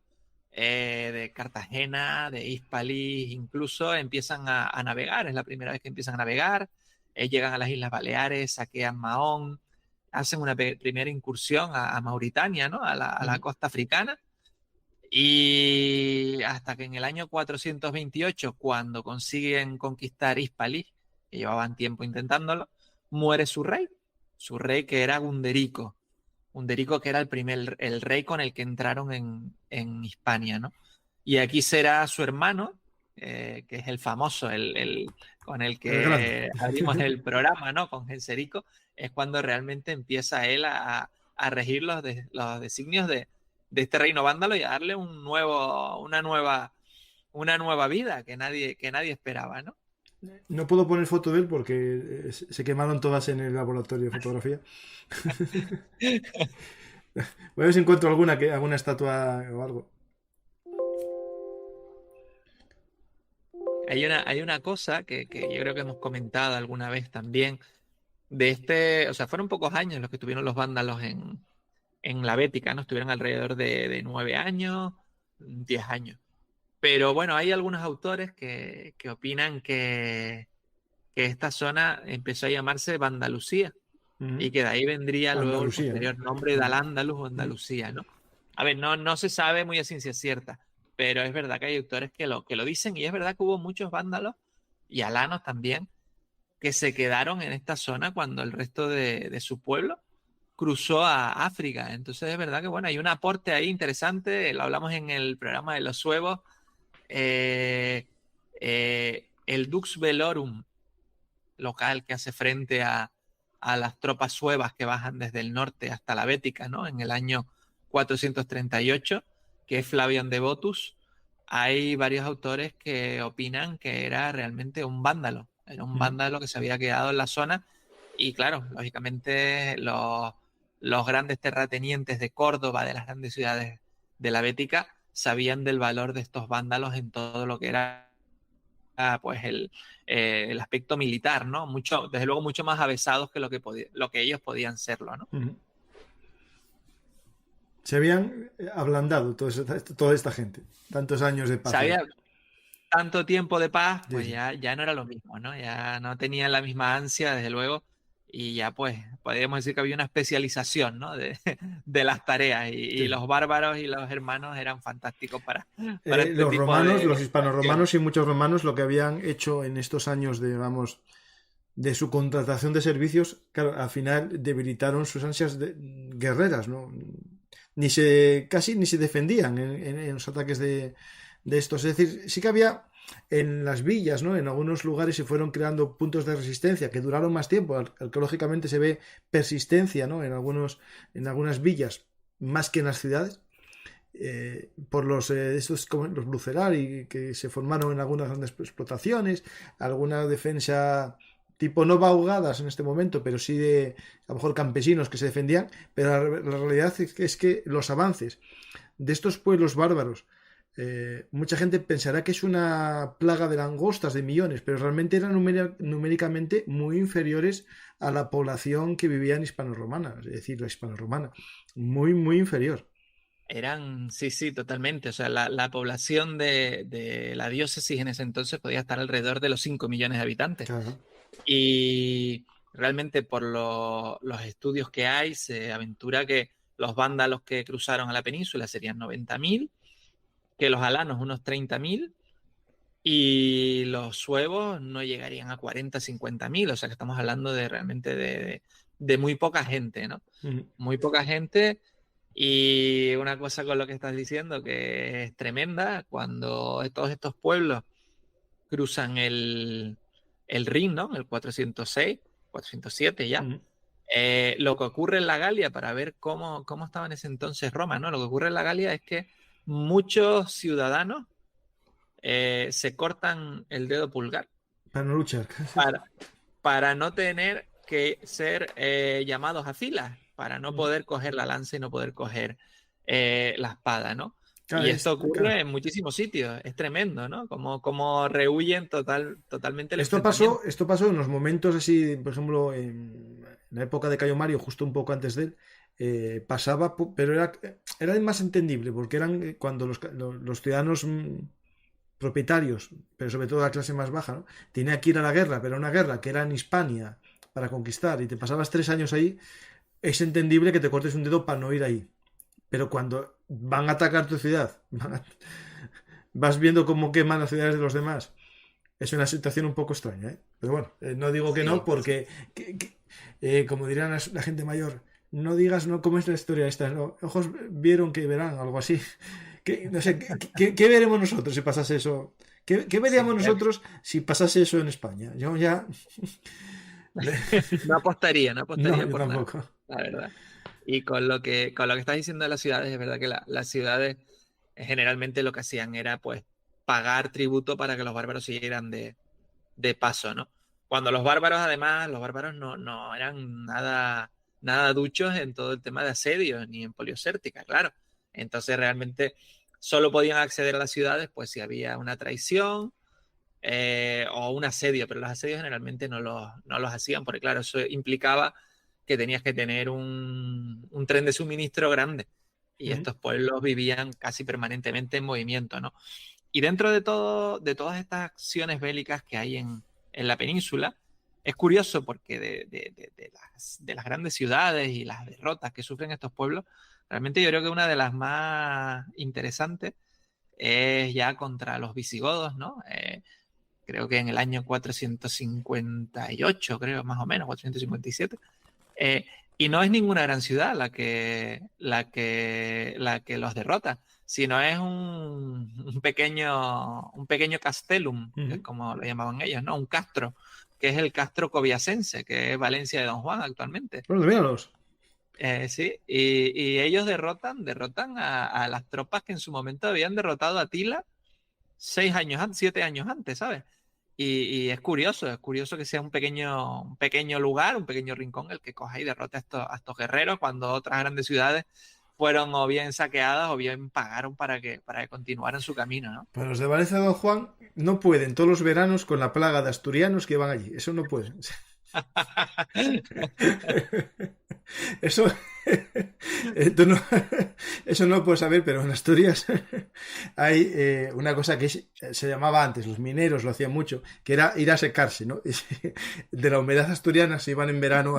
de Cartagena, de Hispalis, incluso empiezan a navegar, es la primera vez que empiezan a navegar, llegan a las Islas Baleares, saquean Mahón, hacen una primera incursión a Mauritania, ¿no? A la costa africana, y hasta que en el año 428, cuando consiguen conquistar Hispalis, que llevaban tiempo intentándolo, muere su rey que era Gunderico que era el rey con el que entraron en Hispania, ¿no? Y aquí será su hermano, que es el famoso, con el que abrimos el programa, ¿no? Con Genserico, es cuando realmente empieza él a regir los designios de este reino vándalo y a darle una nueva vida que nadie esperaba, ¿no? No puedo poner foto de él porque se quemaron todas en el laboratorio de fotografía. Voy a ver si encuentro alguna estatua o algo. Hay una cosa que yo creo que hemos comentado alguna vez también, o sea, fueron pocos años los que tuvieron los vándalos en la Bética, ¿no? Estuvieron alrededor de 9 años, 10 años. Pero bueno, hay algunos autores que opinan que esta zona empezó a llamarse Vandalucía y que de ahí vendría luego el posterior nombre de Al-Ándalus o Andalucía, ¿no? A ver, no se sabe muy a ciencia cierta, pero es verdad que hay autores que lo dicen, y es verdad que hubo muchos vándalos y alanos también que se quedaron en esta zona cuando el resto de su pueblo cruzó a África. Entonces es verdad que bueno, hay un aporte ahí interesante, lo hablamos en el programa de los suevos. El Dux Velorum local que hace frente a las tropas suevas que bajan desde el norte hasta la Bética, ¿no? En el año 438, que es Flavian de Botus. Hay varios autores que opinan que era realmente un vándalo, era un vándalo que se había quedado en la zona, y claro, lógicamente los grandes terratenientes de Córdoba, de las grandes ciudades de la Bética, sabían del valor de estos vándalos en todo lo que era pues el aspecto militar, ¿no? Desde luego mucho más avesados que lo que ellos podían serlo, ¿no? Se habían ablandado toda esta gente, tantos años de paz. Tanto tiempo de paz, pues sí. Ya no era lo mismo, ¿no? Ya no tenían la misma ansia, desde luego, y ya pues podríamos decir que había una especialización, ¿no? de las tareas, y sí. Los bárbaros y los hermanos eran fantásticos para este los tipo romanos, los hispanorromanos y muchos romanos lo que habían hecho en estos años de su contratación de servicios, claro, al final debilitaron sus ansias guerreras, ¿no? Casi ni se defendían en los ataques de estos. Es decir, sí que había en las villas, ¿no? En algunos lugares se fueron creando puntos de resistencia que duraron más tiempo. Arqueológicamente se ve persistencia, ¿no? En algunas villas más que en las ciudades, por estos como los Brucerari, que se formaron en algunas grandes explotaciones, alguna defensa tipo no baugadas en este momento, pero sí de a lo mejor campesinos que se defendían. Pero la realidad es que los avances de estos pueblos bárbaros, mucha gente pensará que es una plaga de langostas de millones, pero realmente eran numéricamente muy inferiores a la población que vivía en hispano-romana, es decir, la hispano-romana, muy, muy inferior. Eran, sí, totalmente. O sea, la población de la diócesis en ese entonces podía estar alrededor de los 5 millones de habitantes. Claro. Y realmente por los estudios que hay, se aventura que los vándalos que cruzaron a la península serían 90.000, que los alanos unos 30.000 y los suevos no llegarían a 40, 50.000. O sea que estamos hablando de realmente de muy poca gente, ¿no? Muy poca gente. Y una cosa con lo que estás diciendo que es tremenda, cuando todos estos pueblos cruzan el Rin, ¿no? El 406, 407 ya. Lo que ocurre en la Galia, para ver cómo estaba en ese entonces Roma, ¿no? Lo que ocurre en la Galia es que muchos ciudadanos se cortan el dedo pulgar Para no luchar. para no tener que ser llamados a filas, para no poder coger la lanza y no poder coger la espada, ¿no? Claro, y esto ocurre en muchísimos sitios, es tremendo, ¿no? Como rehuyen totalmente el enfrentamiento. Esto pasó en los momentos así, por ejemplo, en la época de Cayo Mario, justo un poco antes de él, pasaba, pero era más entendible, porque eran cuando los ciudadanos propietarios, pero sobre todo la clase más baja, ¿no? Tenía que ir a la guerra, pero una guerra que era en Hispania para conquistar y te pasabas 3 años ahí, es entendible que te cortes un dedo para no ir ahí. Pero cuando van a atacar tu ciudad, vas viendo cómo queman las ciudades de los demás. Es una situación un poco extraña, ¿eh? Pero bueno, no digo que no, porque como dirán la gente mayor, no digas no cómo es la historia esta, ¿no? Ojos vieron que verán, algo así. No sé, ¿qué veremos nosotros si pasase eso? ¿Qué veríamos nosotros si pasase eso en España? Yo ya... No apostaría no, por tampoco. nada, la verdad. Y con lo que estás diciendo de las ciudades, es verdad que las ciudades generalmente lo que hacían era pues pagar tributo para que los bárbaros siguieran de paso, ¿no? Cuando los bárbaros, además, no eran nada duchos en todo el tema de asedio, ni en poliosértica, claro. Entonces realmente solo podían acceder a las ciudades pues si había una traición o un asedio, pero los asedios generalmente no los hacían, porque claro, eso implicaba que tenías que tener un tren de suministro grande y estos pueblos vivían casi permanentemente en movimiento, ¿no? Y dentro de todas estas acciones bélicas que hay en la península, es curioso porque de las grandes ciudades y las derrotas que sufren estos pueblos, realmente yo creo que una de las más interesantes es ya contra los visigodos, ¿no? Creo que en el año 458, creo más o menos, 457. Y no es ninguna gran ciudad la que los derrota, sino es un pequeño castellum, que es como lo llamaban ellos, ¿no? Un castro, que es el castro cobiacense, que es Valencia de Don Juan actualmente. Bueno, míralos. Sí, y ellos derrotan a las tropas que en su momento habían derrotado a Atila 7 años antes, ¿sabes? Y es curioso que sea un pequeño lugar, un pequeño rincón el que coja y derrote a estos guerreros cuando otras grandes ciudades fueron o bien saqueadas o bien pagaron para que continuaran su camino, ¿no? Pues los de Valencia de Don Juan no pueden todos los veranos con la plaga de asturianos que van allí. Eso no pueden. Eso no lo puedo saber, pero en Asturias hay una cosa que se llamaba antes, los mineros lo hacían mucho, que era ir a secarse, ¿no? De la humedad asturiana se iban en verano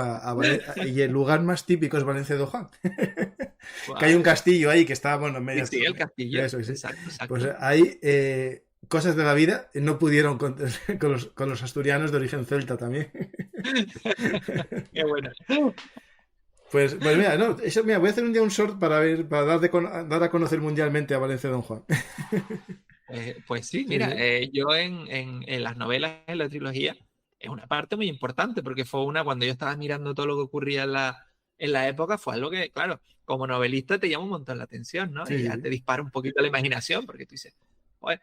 y el lugar más típico es Valencia de Don Juan. Wow. Que hay un castillo ahí que está, bueno, en medio. Sí, el castillo. Eso, sí. Exacto. Pues hay cosas de la vida, no pudieron con los asturianos de origen celta también. Qué bueno. Pues mira, no, mira, voy a hacer un día un short para dar a conocer mundialmente a Valencia de Don Juan. Pues sí, mira, yo en las novelas, en la trilogía, es una parte muy importante, porque fue cuando yo estaba mirando todo lo que ocurría en la época, fue algo que, claro, como novelista te llama un montón la atención, ¿no? Sí. Y ya te dispara un poquito la imaginación, porque tú dices, pues,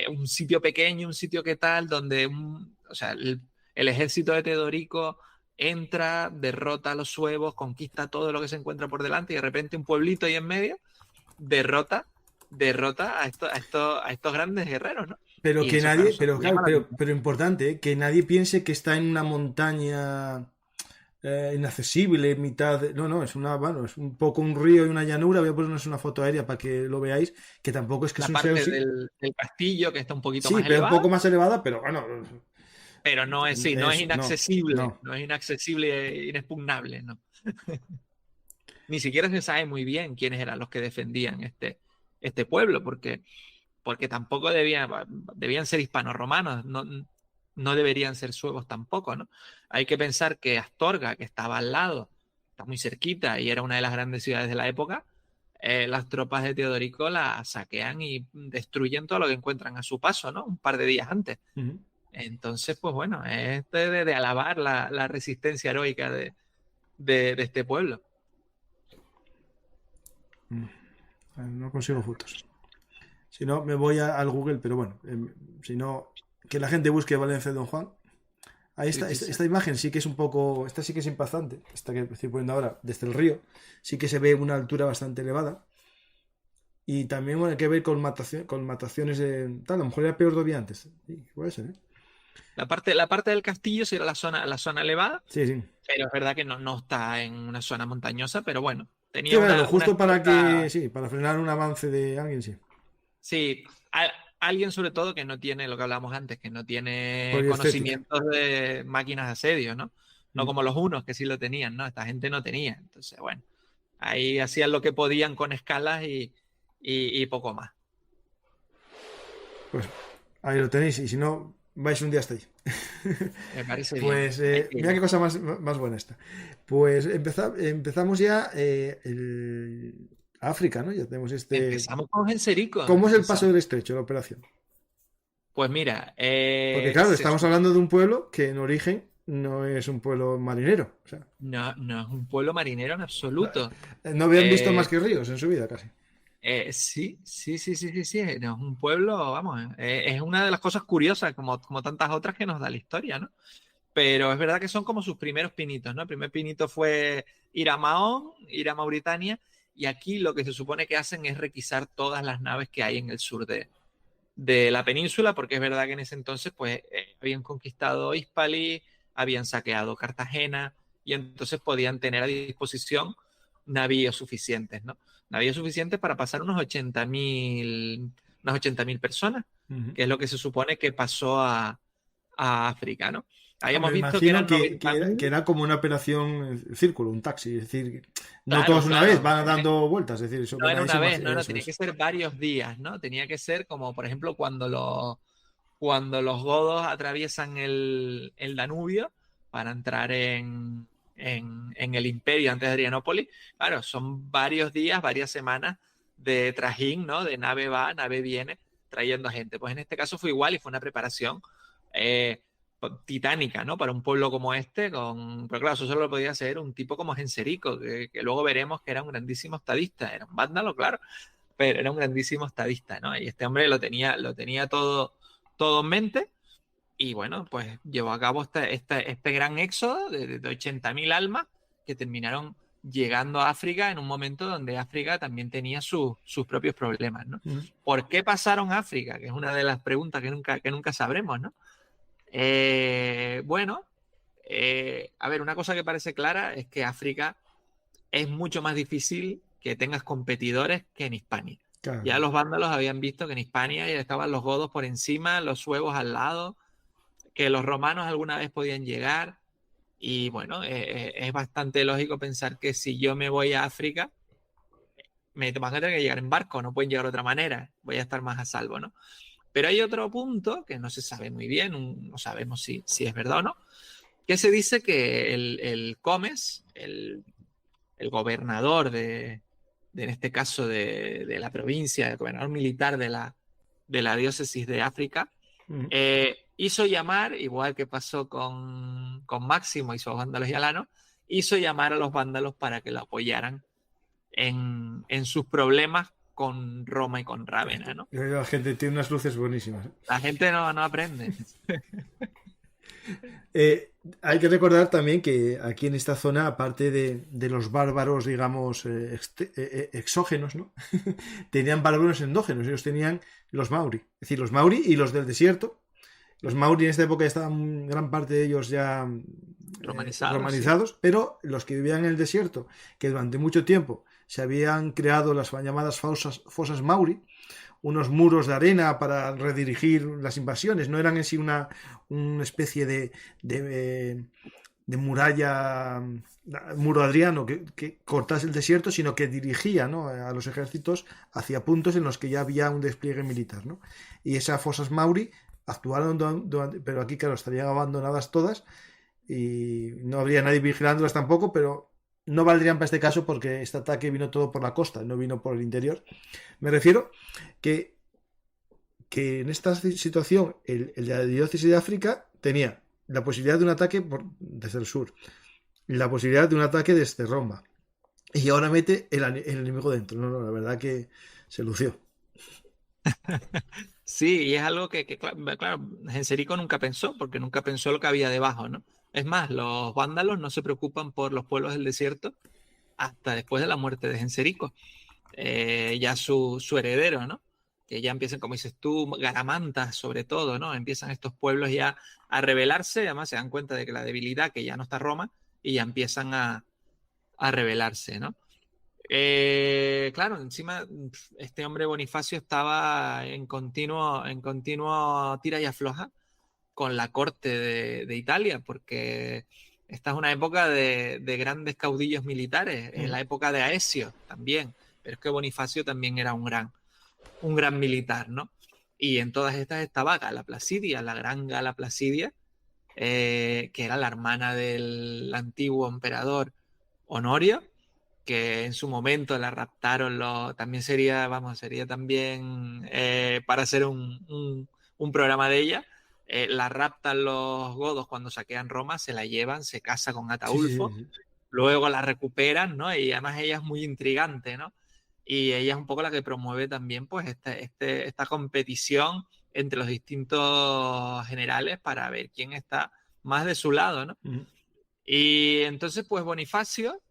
un sitio pequeño, un sitio que tal, donde o sea, el ejército de Teodorico entra, derrota a los suevos, conquista todo lo que se encuentra por delante y de repente un pueblito ahí en medio derrota a estos grandes guerreros, ¿no? Pero que nadie, pero importante, que nadie piense que está en una montaña inaccesible, no, es es un poco un río y una llanura. Voy a ponernos una foto aérea para que lo veáis, que tampoco es que es un parte del castillo que está un poquito más elevada. Sí, pero un poco más elevada, pero bueno. Pero no es inaccesible, no es inaccesible e inexpugnable, no. Ni siquiera se sabe muy bien quiénes eran los que defendían este pueblo, porque tampoco debían ser hispano-romanos, no deberían ser suevos tampoco, ¿no? Hay que pensar que Astorga, que estaba al lado, está muy cerquita y era una de las grandes ciudades de la época, las tropas de Teodorico la saquean y destruyen todo lo que encuentran a su paso, ¿no? Un par de días antes. Ujú. Entonces, pues bueno, es de alabar la resistencia heroica de este pueblo. No consigo fotos. Si no, me voy al Google, pero bueno, si no, que la gente busque Valencia de Don Juan. Ahí está, Sí. esta imagen sí que es un poco, esta sí que es impactante, esta que estoy poniendo ahora desde el río, sí que se ve una altura bastante elevada. Y también bueno, hay que ver con mataciones de tal, a lo mejor era peor todavía antes. Sí, puede ser, ¿eh? La parte del castillo sí era la zona elevada, Sí, sí. pero es verdad que no está en una zona montañosa, pero bueno, Sí, tenía bueno, lo una justo para cierta. que, sí, para frenar un avance de alguien, sí. Sí, alguien sobre todo que no tiene lo que hablábamos antes, que no tiene Por estética. conocimientos de máquinas de asedio, ¿no? No Mm. como los hunos que sí lo tenían, ¿no? Esta gente no tenía. Entonces, bueno, ahí hacían lo que podían con escalas y poco más. Pues ahí lo tenéis, y si no, vais un día hasta allí. Me parece bien. Pues Hay que mira ir. qué cosa más buena esta. Pues empezamos ya África, ¿no? Ya tenemos este. Empezamos con Genserico. ¿Cómo es el paso del estrecho, la operación? Pues mira, Porque claro, estamos hablando de un pueblo que en origen no es un pueblo marinero. O sea, no es un pueblo marinero en absoluto. no habían visto más Eh, que ríos en su vida casi. sí. No, es un pueblo, vamos, es una de las cosas curiosas, como tantas otras que nos da la historia, ¿no? Pero es verdad que son como sus primeros pinitos, ¿no? El primer pinito fue ir a Mahón, ir a Mauritania, y aquí lo que se supone que hacen es requisar todas las naves que hay en el sur de la península, porque es verdad que en ese entonces, pues, habían conquistado Hispalis, habían saqueado Cartagena, y entonces podían tener a disposición navíos suficientes, ¿no? Navíos suficientes para pasar unas 80.000 personas, Ujú. que es lo que se supone que pasó a África, ¿no? Me Habíamos visto que imagino eran que 90.000. era como una operación círculo, un taxi. Es decir, no Claro, todos una vez, claro. van dando vueltas. Es decir, eso No ven en ahí una vez, no, eso tenía es. que ser varios días, ¿no? Tenía que ser como, por ejemplo, cuando los godos atraviesan el Danubio para entrar en el imperio antes de Adrianópolis. Claro, son varios días, varias semanas de trajín, ¿no? De nave va, nave viene, trayendo gente. Pues en este caso fue igual y fue una preparación eh, titánica, ¿no? Para un pueblo como este, pero claro, eso solo lo podía hacer un tipo como Genserico, que luego veremos que era un grandísimo estadista, era un vándalo, claro, pero era un grandísimo estadista, ¿no? Y este hombre lo tenía todo en mente y bueno, pues llevó a cabo este gran éxodo de 80.000 almas que terminaron llegando a África en un momento donde África también tenía sus propios problemas, ¿no? Ujú. ¿Por qué pasaron a África? Que es una de las preguntas que nunca sabremos, ¿no? Bueno, a ver, una cosa que parece clara es que África es mucho más difícil que tengas competidores que en Hispania. Claro. Ya los vándalos habían visto que en Hispania ya estaban los godos por encima, los suevos al lado, que los romanos alguna vez podían llegar. Y bueno, es bastante lógico pensar que si yo me voy a África, me van a tener que llegar en barco, no pueden llegar de otra manera, voy a estar más a salvo, ¿no? Pero hay otro punto que no se sabe muy bien, no sabemos si es verdad o no, que se dice que el Comes, el gobernador en este caso de la provincia, el gobernador militar de la diócesis de África, Ujú. hizo llamar, igual que pasó con Máximo y sus vándalos y alanos, hizo llamar a los vándalos para que lo apoyaran en sus problemas con Roma y con Rávena, ¿no? La gente tiene unas luces buenísimas. La gente no aprende. Hay que recordar también que aquí en esta zona, aparte de los bárbaros, digamos, exógenos, ¿no? Tenían bárbaros endógenos. Ellos tenían los mauri. Es decir, los mauri y los del desierto. Los mauri en esta época estaban gran parte de ellos ya romanizados, Sí. pero los que vivían en el desierto, que durante mucho tiempo se habían creado las llamadas fosas mauri, unos muros de arena para redirigir las invasiones, no eran en sí una especie de muralla muro Adriano que cortase el desierto, sino que dirigía, ¿no?, a los ejércitos hacia puntos en los que ya había un despliegue militar, ¿no? Y esas fosas Mauri actuaron pero aquí, claro, estarían abandonadas todas y no habría nadie vigilándolas tampoco, pero no valdrían para este caso porque este ataque vino todo por la costa, no vino por el interior. Me refiero que en esta situación el de la diócesis de África tenía la posibilidad de un ataque desde el sur, la posibilidad de un ataque desde Roma, y ahora mete el enemigo dentro. No, la verdad que se lució. Sí, y es algo que claro, Genserico nunca pensó, porque nunca pensó lo que había debajo, ¿no? Es más, los vándalos no se preocupan por los pueblos del desierto hasta después de la muerte de Genserico. Ya su heredero, ¿no? Que ya empiezan, como dices tú, Garamantas sobre todo, ¿no? Empiezan estos pueblos ya a rebelarse, además se dan cuenta de que la debilidad, que ya no está Roma, y ya empiezan a rebelarse, ¿no? Claro, encima este hombre Bonifacio estaba en continuo tira y afloja con la corte de Italia, porque esta es una época de grandes caudillos militares, es la época de Aecio también, pero es que Bonifacio también era un gran militar, ¿no? Y en todas estas estaba Gala Placidia, la gran Gala Placidia, que era la hermana del antiguo emperador Honorio, que en su momento la raptaron, también sería también para hacer un programa de ella. La raptan los godos cuando saquean Roma, se la llevan, se casa con Ataulfo, Sí. luego la recuperan, ¿no? Y además ella es muy intrigante, ¿no? Y ella es un poco la que promueve también pues esta competición entre los distintos generales para ver quién está más de su lado, ¿no? Y entonces pues Bonifacio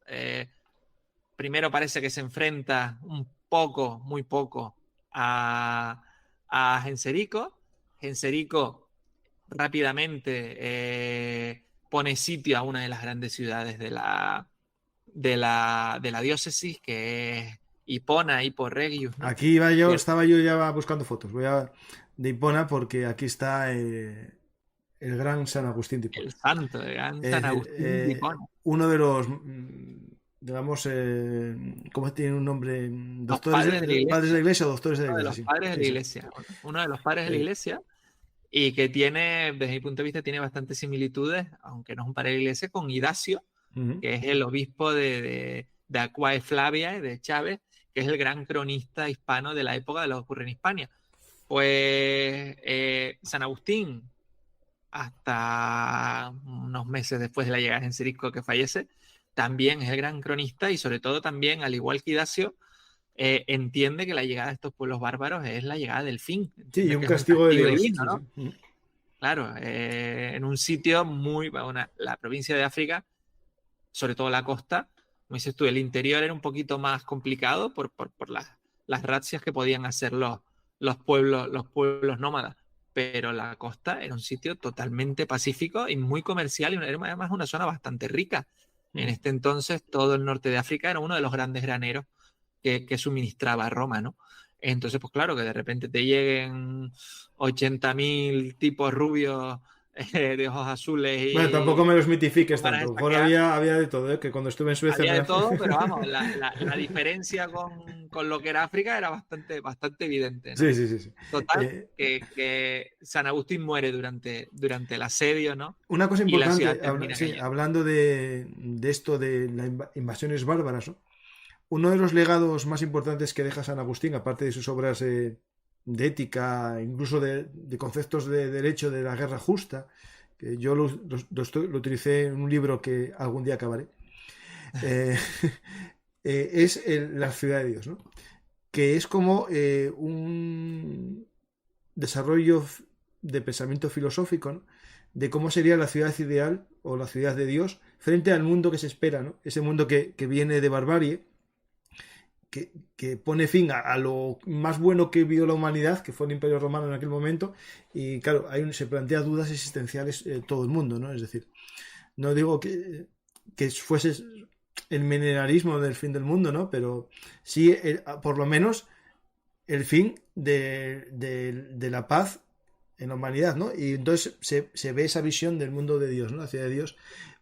primero parece que se enfrenta muy poco a Genserico. Genserico rápidamente pone sitio a una de las grandes ciudades de la diócesis, que es Hipona, Hippo Regius, ¿no? Aquí estaba yo ya buscando fotos. De Hipona porque aquí está el gran San Agustín de Hipona. El santo, el gran San Agustín de Hipona. Uno de los, digamos, ¿cómo tiene un nombre? Padres de la Iglesia o doctores de la Iglesia. Padres de la Iglesia. Uno de los padres de la Iglesia, y que tiene, desde mi punto de vista, tiene bastantes similitudes, aunque no es un padre de la Iglesia, con Idacio, que es el obispo de Aquae Flavia, de Chávez, que es el gran cronista hispano de la época de lo que ocurre en Hispania. Pues San Agustín, hasta unos meses después de la llegada de Genserico, que fallece, también es el gran cronista, y sobre todo también, al igual que Idacio, entiende que la llegada de estos pueblos bárbaros es la llegada del fin. Sí, y un castigo de Dios. Divino, ¿no? Claro, en un sitio la provincia de África, sobre todo la costa, como dices tú, el interior era un poquito más complicado por las razzias que podían hacer los pueblos nómadas, pero la costa era un sitio totalmente pacífico y muy comercial, y además una zona bastante rica. En este entonces todo el norte de África era uno de los grandes graneros que suministraba a Roma, ¿no? Entonces, pues claro, que de repente te lleguen 80.000 tipos rubios de ojos azules. Bueno, tampoco me los mitifiques tanto. Mejor había de todo, ¿eh? Que cuando estuve en Suecia... Había de todo, pero vamos, la diferencia con lo que era África era bastante evidente, ¿no? Sí. Total, que San Agustín muere durante el asedio, ¿no? Una cosa importante, hablando de esto de las invasiones bárbaras, ¿no? Uno de los legados más importantes que deja San Agustín, aparte de sus obras de ética, incluso de conceptos de derecho de la guerra justa, que yo lo utilicé en un libro que algún día acabaré, es la ciudad de Dios, ¿no? Que es como un desarrollo de pensamiento filosófico, ¿no? De cómo sería la ciudad ideal o la ciudad de Dios frente al mundo que se espera, ¿no? Ese mundo que viene de barbarie, que pone fin a lo más bueno que vio la humanidad, que fue el Imperio Romano en aquel momento, y claro, se plantea dudas existenciales todo el mundo, ¿no? Es decir, no digo que fuese el milenarismo del fin del mundo, ¿no? Pero sí, por lo menos, el fin de la paz en la humanidad, ¿no? Y entonces se ve esa visión del mundo de Dios, ¿no? La ciudad de Dios.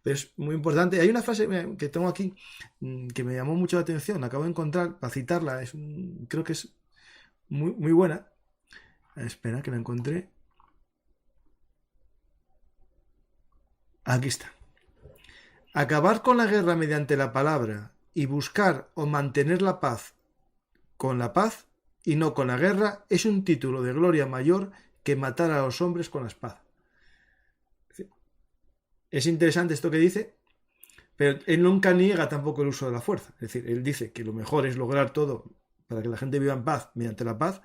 pero es muy importante. Hay una frase que tengo aquí que me llamó mucho la atención, la acabo de encontrar para citarla, creo que es muy, muy buena. Espera, que la encontré. Aquí está. Acabar con la guerra mediante la palabra y buscar o mantener la paz con la paz y no con la guerra es un título de gloria mayor que matar a los hombres con la espada. Es interesante esto que dice, pero él nunca niega tampoco el uso de la fuerza. Es decir, él dice que lo mejor es lograr todo para que la gente viva en paz mediante la paz,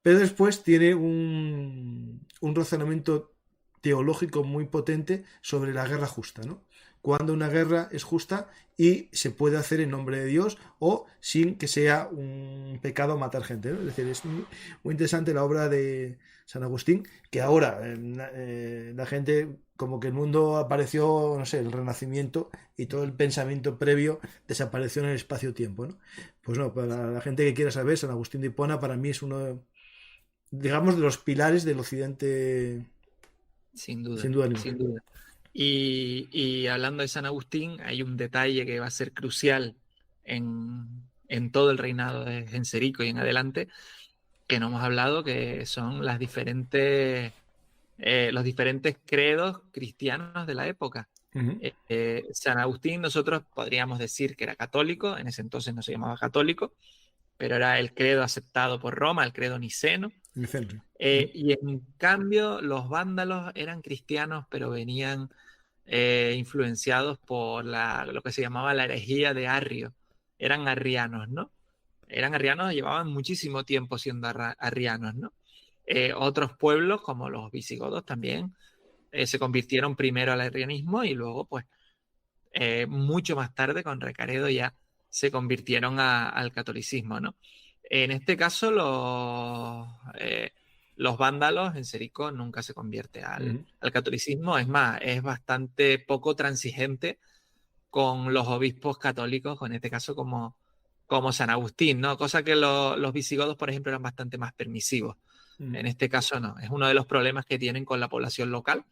pero después tiene un razonamiento teológico muy potente sobre la guerra justa, ¿no? Cuando una guerra es justa y se puede hacer en nombre de Dios o sin que sea un pecado matar gente, ¿no? Es decir, es muy, muy interesante la obra de San Agustín, que ahora la gente, como que el mundo apareció, no sé, el Renacimiento y todo el pensamiento previo desapareció en el espacio-tiempo, ¿no? Pues no, para la gente que quiera saber, San Agustín de Hipona para mí es uno, digamos, de los pilares del occidente. Sin duda, Sin duda. sin duda. Y hablando de San Agustín, hay un detalle que va a ser crucial en todo el reinado de Genserico y en adelante, que no hemos hablado, que son los diferentes credos cristianos de la época. Uh-huh. San Agustín, nosotros podríamos decir que era católico, en ese entonces no se llamaba católico, pero era el credo aceptado por Roma, el credo niceno. Y en cambio los vándalos eran cristianos, pero venían influenciados por lo que se llamaba la herejía de Arrio. Eran arrianos, ¿no? Eran arrianos, llevaban muchísimo tiempo siendo arrianos, ¿no? Otros pueblos, como los visigodos, también se convirtieron primero al arrianismo y luego, pues, mucho más tarde, con Recaredo, ya se convirtieron al catolicismo, ¿no? En este caso, los vándalos, Genserico nunca se convierte al catolicismo. Es más, es bastante poco transigente con los obispos católicos, en este caso como San Agustín, ¿no? Cosa que los visigodos, por ejemplo, eran bastante más permisivos. En este caso no. Es uno de los problemas que tienen con la población local.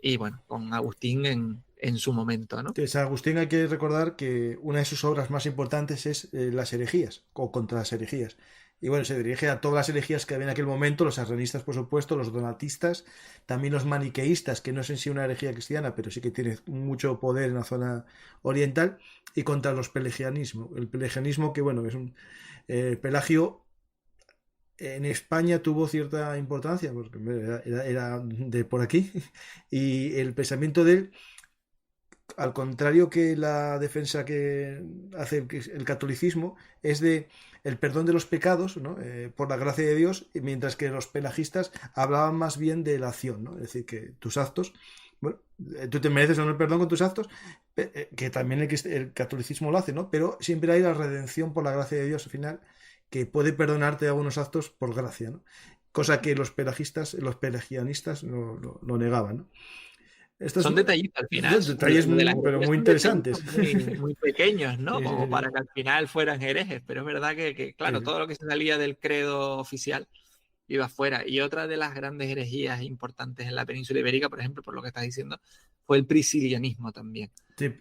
Y bueno, con Agustín en su momento, ¿no? De San Agustín hay que recordar que una de sus obras más importantes es las herejías, o contra las herejías. Y bueno, se dirige a todas las herejías que había en aquel momento, los arrianistas, por supuesto, los donatistas, también los maniqueístas, que no es en sí una herejía cristiana, pero sí que tiene mucho poder en la zona oriental, y contra los pelagianismos. El pelagianismo, que bueno, es un Pelagio en España tuvo cierta importancia, porque era de por aquí, y el pensamiento de él, al contrario que la defensa que hace el catolicismo, es de el perdón de los pecados, ¿no? Por la gracia de Dios, mientras que los pelagistas hablaban más bien de la acción, ¿no? Es decir, que tus actos, bueno, tú te mereces o no el perdón con tus actos, que también el catolicismo lo hace, ¿no? Pero siempre hay la redención por la gracia de Dios al final, que puede perdonarte algunos actos por gracia, ¿no? Cosa que los pelagianistas lo negaban, ¿no? Son detallitos al final. Son detalles pero muy interesantes. Muy pequeños, ¿no? Como para que al final fueran herejes. Pero es verdad que claro, todo lo que se salía del credo oficial iba fuera. Y otra de las grandes herejías importantes en la península ibérica, por ejemplo, por lo que estás diciendo, fue el priscilianismo también. Sí.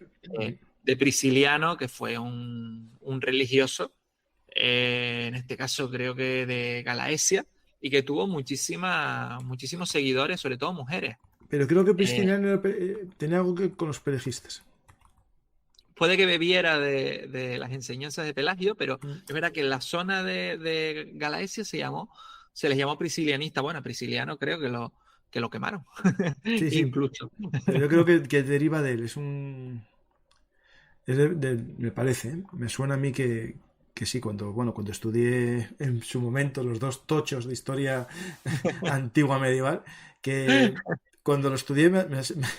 De Prisciliano, que fue un religioso, en este caso creo que de Galaesia, y que tuvo muchísimos seguidores, sobre todo mujeres. Pero creo que Prisciliano tenía algo que con los pelejistas. Puede que bebiera de las enseñanzas de Pelagio, pero es verdad que en la zona de Galaesia se les llamó priscilianista. Bueno, Prisciliano creo que lo quemaron. Sí. Incluso. Pero yo creo que deriva de él. Me parece, ¿eh? Me suena a mí que sí, cuando estudié en su momento los dos tochos de historia antigua medieval, que cuando lo estudié me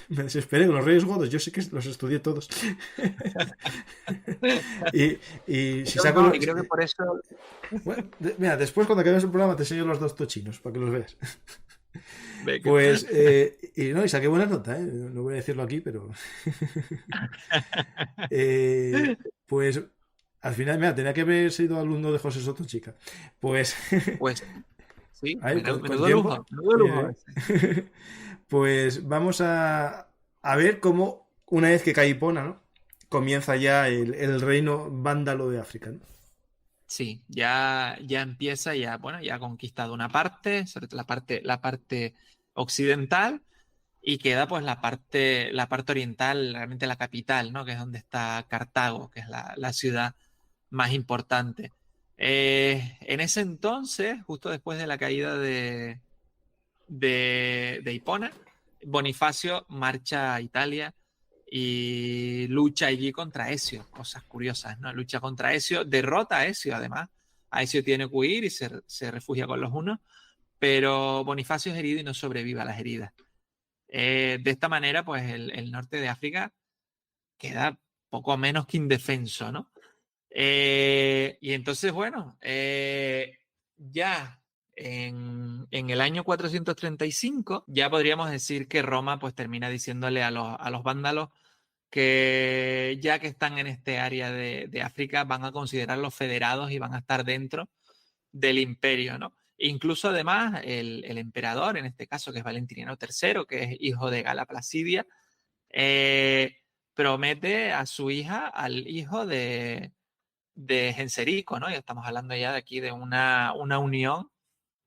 desesperé con los Reyes Godos. Yo sé que los estudié todos. y si saco y creo que por eso... Bueno, mira, después cuando acabemos el programa te enseño los dos tochinos para que los veas. Venga. Pues, y saqué buena nota, ¿eh? No voy a decirlo aquí, pero... pues, al final, mira, tenía que haber sido alumno de José Soto, chica. Pues... sí, menudo lujo. Pues vamos a ver cómo una vez que cae Hipona, ¿no? Comienza ya el reino vándalo de África, ¿no? Sí, ya empieza, bueno, ya ha conquistado una parte, sobre todo la parte occidental, y queda pues la parte oriental, realmente la capital, ¿no? Que es donde está Cartago, que es la ciudad más importante. En ese entonces, justo después de la caída de Hipona, Bonifacio marcha a Italia y lucha allí contra Ezio, cosas curiosas, ¿no? Lucha contra Ezio, derrota a Ezio además. A Ezio tiene que huir y se refugia con los hunos, pero Bonifacio es herido y no sobrevive a las heridas. De esta manera, pues el norte de África queda poco menos que indefenso, ¿no? Y entonces, bueno, ya en el año 435, ya podríamos decir que Roma pues termina diciéndole a los vándalos que ya que están en este área de África van a considerarlos federados y van a estar dentro del imperio, ¿no? Incluso además el emperador, en este caso que es Valentiniano III, que es hijo de Gala Placidia, promete a su hija al hijo de Genserico, ¿no? Y estamos hablando ya de aquí de una unión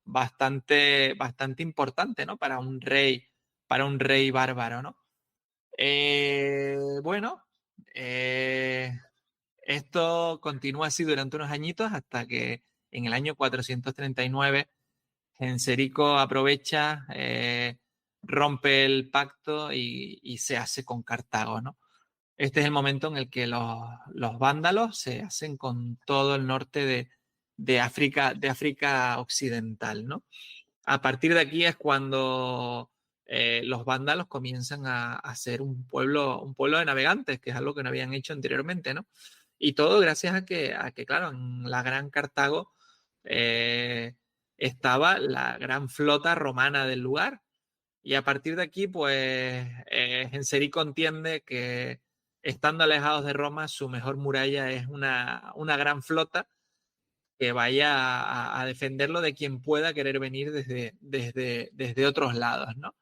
bastante importante, ¿no? Para un rey bárbaro, ¿no? Bueno, esto continúa así durante unos añitos hasta que en el año 439 Genserico aprovecha, rompe el pacto y se hace con Cartago, ¿no? Este es el momento en el que los vándalos se hacen con todo el norte de África occidental, ¿no? A partir de aquí es cuando los vándalos comienzan a ser un pueblo de navegantes, que es algo que no habían hecho anteriormente, ¿no? Y todo gracias a que claro, en la Gran Cartago estaba la gran flota romana del lugar. Y a partir de aquí, pues, Genserico entiende que estando alejados de Roma, su mejor muralla es una gran flota que vaya a defenderlo de quien pueda querer venir desde otros lados, ¿no?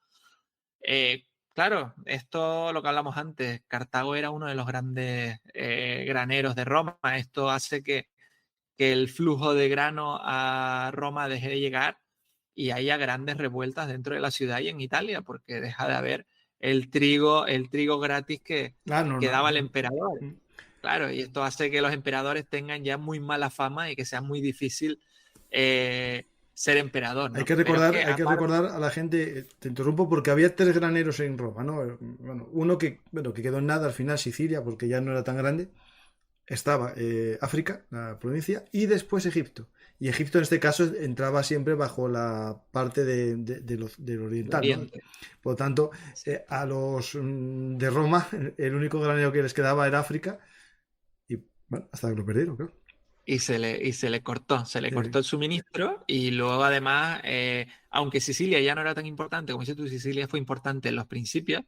Claro, esto lo que hablamos antes, Cartago era uno de los grandes graneros de Roma. Esto hace que el flujo de grano a Roma deje de llegar y haya grandes revueltas dentro de la ciudad y en Italia, porque deja de haber el trigo gratis que daba el emperador. Claro, y esto hace que los emperadores tengan ya muy mala fama y que sea muy difícil ser emperador, ¿no? Hay que recordar a la gente, te interrumpo, porque había 3 graneros en Roma, ¿no? Bueno, uno que quedó en nada al final, Sicilia, porque ya no era tan grande. Estaba África, la provincia, y después Egipto. Y Egipto en este caso entraba siempre bajo la parte del oriental, ¿no? Por lo tanto, a los de Roma, el único granero que les quedaba era África, y bueno, hasta que lo perdieron, claro. Y se le cortó el suministro, y luego además, aunque Sicilia ya no era tan importante, como dices tú, Sicilia fue importante en los principios,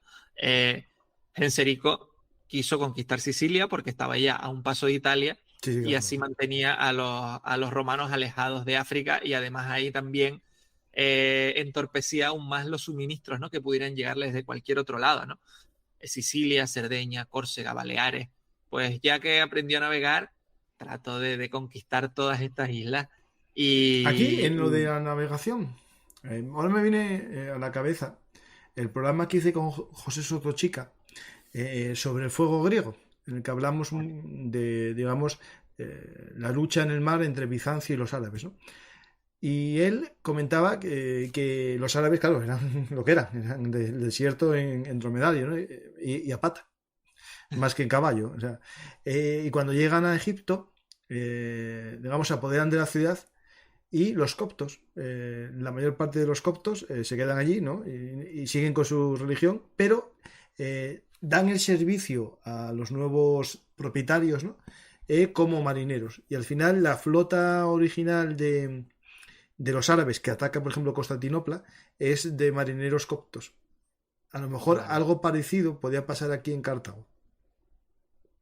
Genserico quiso conquistar Sicilia porque estaba ya a un paso de Italia, y así mantenía a los romanos alejados de África, y además ahí también entorpecía aún más los suministros, ¿no? Que pudieran llegarles de cualquier otro lado, ¿no? Sicilia, Cerdeña, Córcega, Baleares. Pues ya que aprendió a navegar, trató de conquistar todas estas islas. Y aquí, en lo de la navegación, ahora me viene a la cabeza el programa que hice con José Sotochica sobre el fuego griego, en el que hablamos de, digamos, la lucha en el mar entre Bizancio y los árabes, ¿no? Y él comentaba que los árabes, claro, eran lo que eran del desierto en dromedario, ¿no? y a pata, más que en caballo. O sea, y cuando llegan a Egipto, digamos, se apoderan de la ciudad, y los coptos, la mayor parte de los coptos se quedan allí, ¿no? Y siguen con su religión, pero dan el servicio a los nuevos propietarios, ¿no? Como marineros. Y al final la flota original de los árabes que ataca, por ejemplo, Constantinopla, es de marineros coptos. A lo mejor algo parecido podía pasar aquí en Cartago.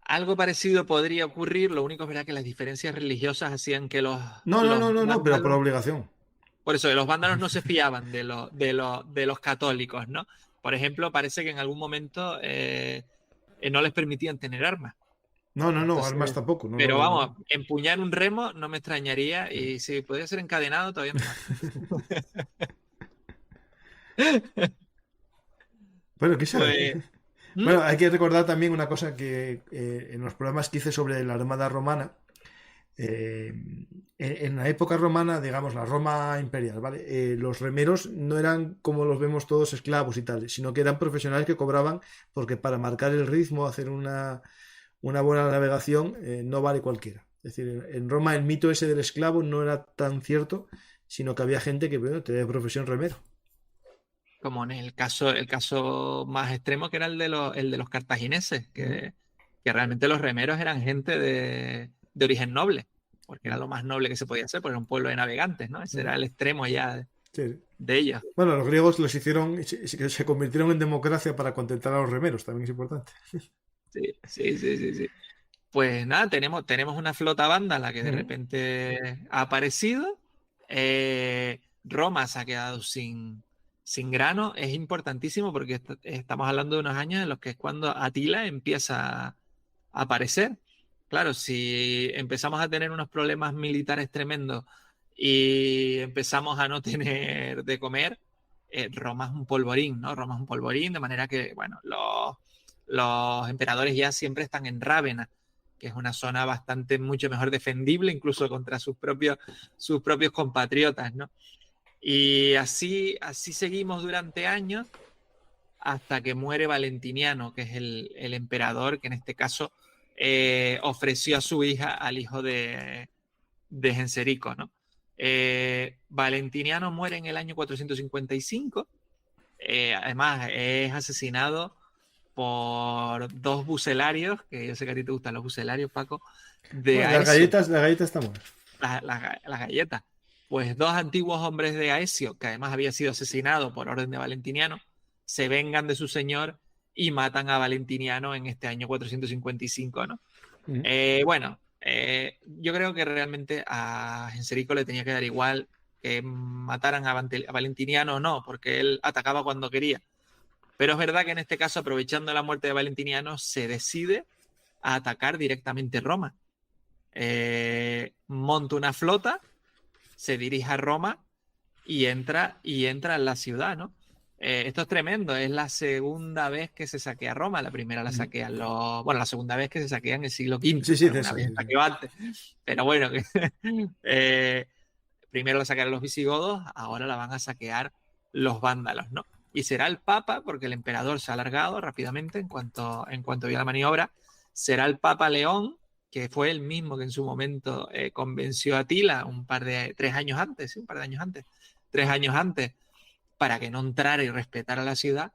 Algo parecido podría ocurrir, lo único es verdad que las diferencias religiosas hacían que los No, pero por obligación. Por eso, los vándalos no se fiaban de los católicos, ¿no? Por ejemplo, parece que en algún momento no les permitían tener armas. No, Entonces, armas tampoco. No, pero no, vamos, empuñar un remo no me extrañaría, y si podría ser encadenado todavía mejor. Bueno, ¿qué sabe? Pues, Bueno, hay que recordar también una cosa que en los programas que hice sobre la Armada Romana, en la época romana, digamos, la Roma imperial, ¿vale? Los remeros no eran como los vemos todos esclavos y tal, sino que eran profesionales que cobraban porque para marcar el ritmo, hacer una buena navegación, no vale cualquiera. Es decir, en Roma el mito ese del esclavo no era tan cierto, sino que había gente que, bueno, tenía profesión remero. como en el caso más extremo, que era el de los cartagineses, que realmente los remeros eran gente de origen noble, porque era lo más noble que se podía hacer, porque era un pueblo de navegantes, ¿no? Ese era el extremo ya de ellos. Bueno, los griegos los hicieron, se convirtieron en democracia para contentar a los remeros, también es importante. Sí. Pues nada, tenemos una flota vándala que de repente ha aparecido. Roma se ha quedado sin grano. Es importantísimo porque estamos hablando de unos años en los que es cuando Atila empieza a aparecer. Claro, si empezamos a tener unos problemas militares tremendos y empezamos a no tener de comer, Roma es un polvorín, ¿no? Roma es un polvorín, de manera que, bueno, los emperadores ya siempre están en Rávena, que es una zona mucho mejor defendible, incluso contra sus propios compatriotas, ¿no? Y así seguimos durante años hasta que muere Valentiniano, que es el emperador, que en este caso ofreció a su hija al hijo de Genserico, ¿no? Valentiniano muere en el año 455. Además, es asesinado por 2 bucelarios, que yo sé que a ti te gustan los bucelarios, Paco, de Bueno, Aesio. las galletas están buenas. Las galletas. Pues 2 antiguos hombres de Aesio, que además había sido asesinado por orden de Valentiniano, se vengan de su señor y matan a Valentiniano en este año 455, ¿no? Bueno, yo creo que realmente a Genserico le tenía que dar igual que mataran a Valentiniano o no, porque él atacaba cuando quería. Pero es verdad que en este caso, aprovechando la muerte de Valentiniano, se decide a atacar directamente Roma. Monta una flota, se dirige a Roma y entra en la ciudad, ¿no? Esto es tremendo, es la segunda vez que se saquea Roma. La primera la saquean la segunda vez que se saquea en el siglo V. Sí, antes. Pero bueno, primero la saquearon los visigodos, ahora la van a saquear los vándalos, ¿no? Y será el Papa, porque el emperador se ha alargado rápidamente en cuanto vio la maniobra, será el Papa León, que fue el mismo que en su momento convenció a Atila 3 años antes, 3 años antes, para que no entrara y respetara la ciudad,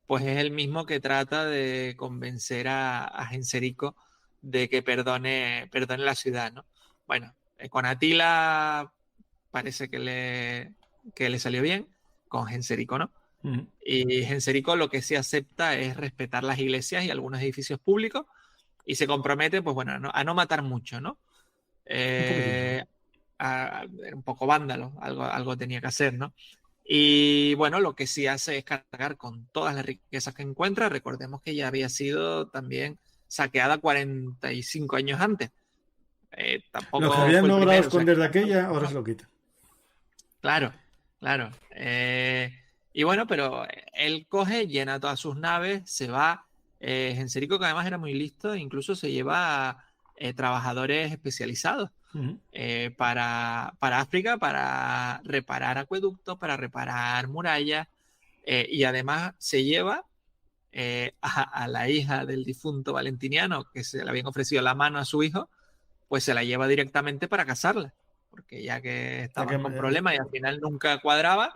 pues es el mismo que trata de convencer a Genserico de que perdone la ciudad, ¿no? Bueno, con Atila parece que le salió bien, con Genserico no. Y Genserico lo que sí acepta es respetar las iglesias y algunos edificios públicos y se compromete, pues bueno, a no matar mucho, ¿no? Un poco vándalo, algo tenía que hacer, ¿no? Y bueno, lo que sí hace es cargar con todas las riquezas que encuentra. Recordemos que ya había sido también saqueada 45 años antes. Tampoco lo que habían logrado esconder de aquella, ahora se lo quita. Claro. Y bueno, pero él coge, llena todas sus naves, se va. Genserico, que además era muy listo, incluso se lleva a trabajadores especializados para África, para reparar acueductos, para reparar murallas, y además se lleva a la hija del difunto Valentiniano, que se le habían ofrecido la mano a su hijo, pues se la lleva directamente para casarla, porque ya que estaban con problemas y al final nunca cuadraba,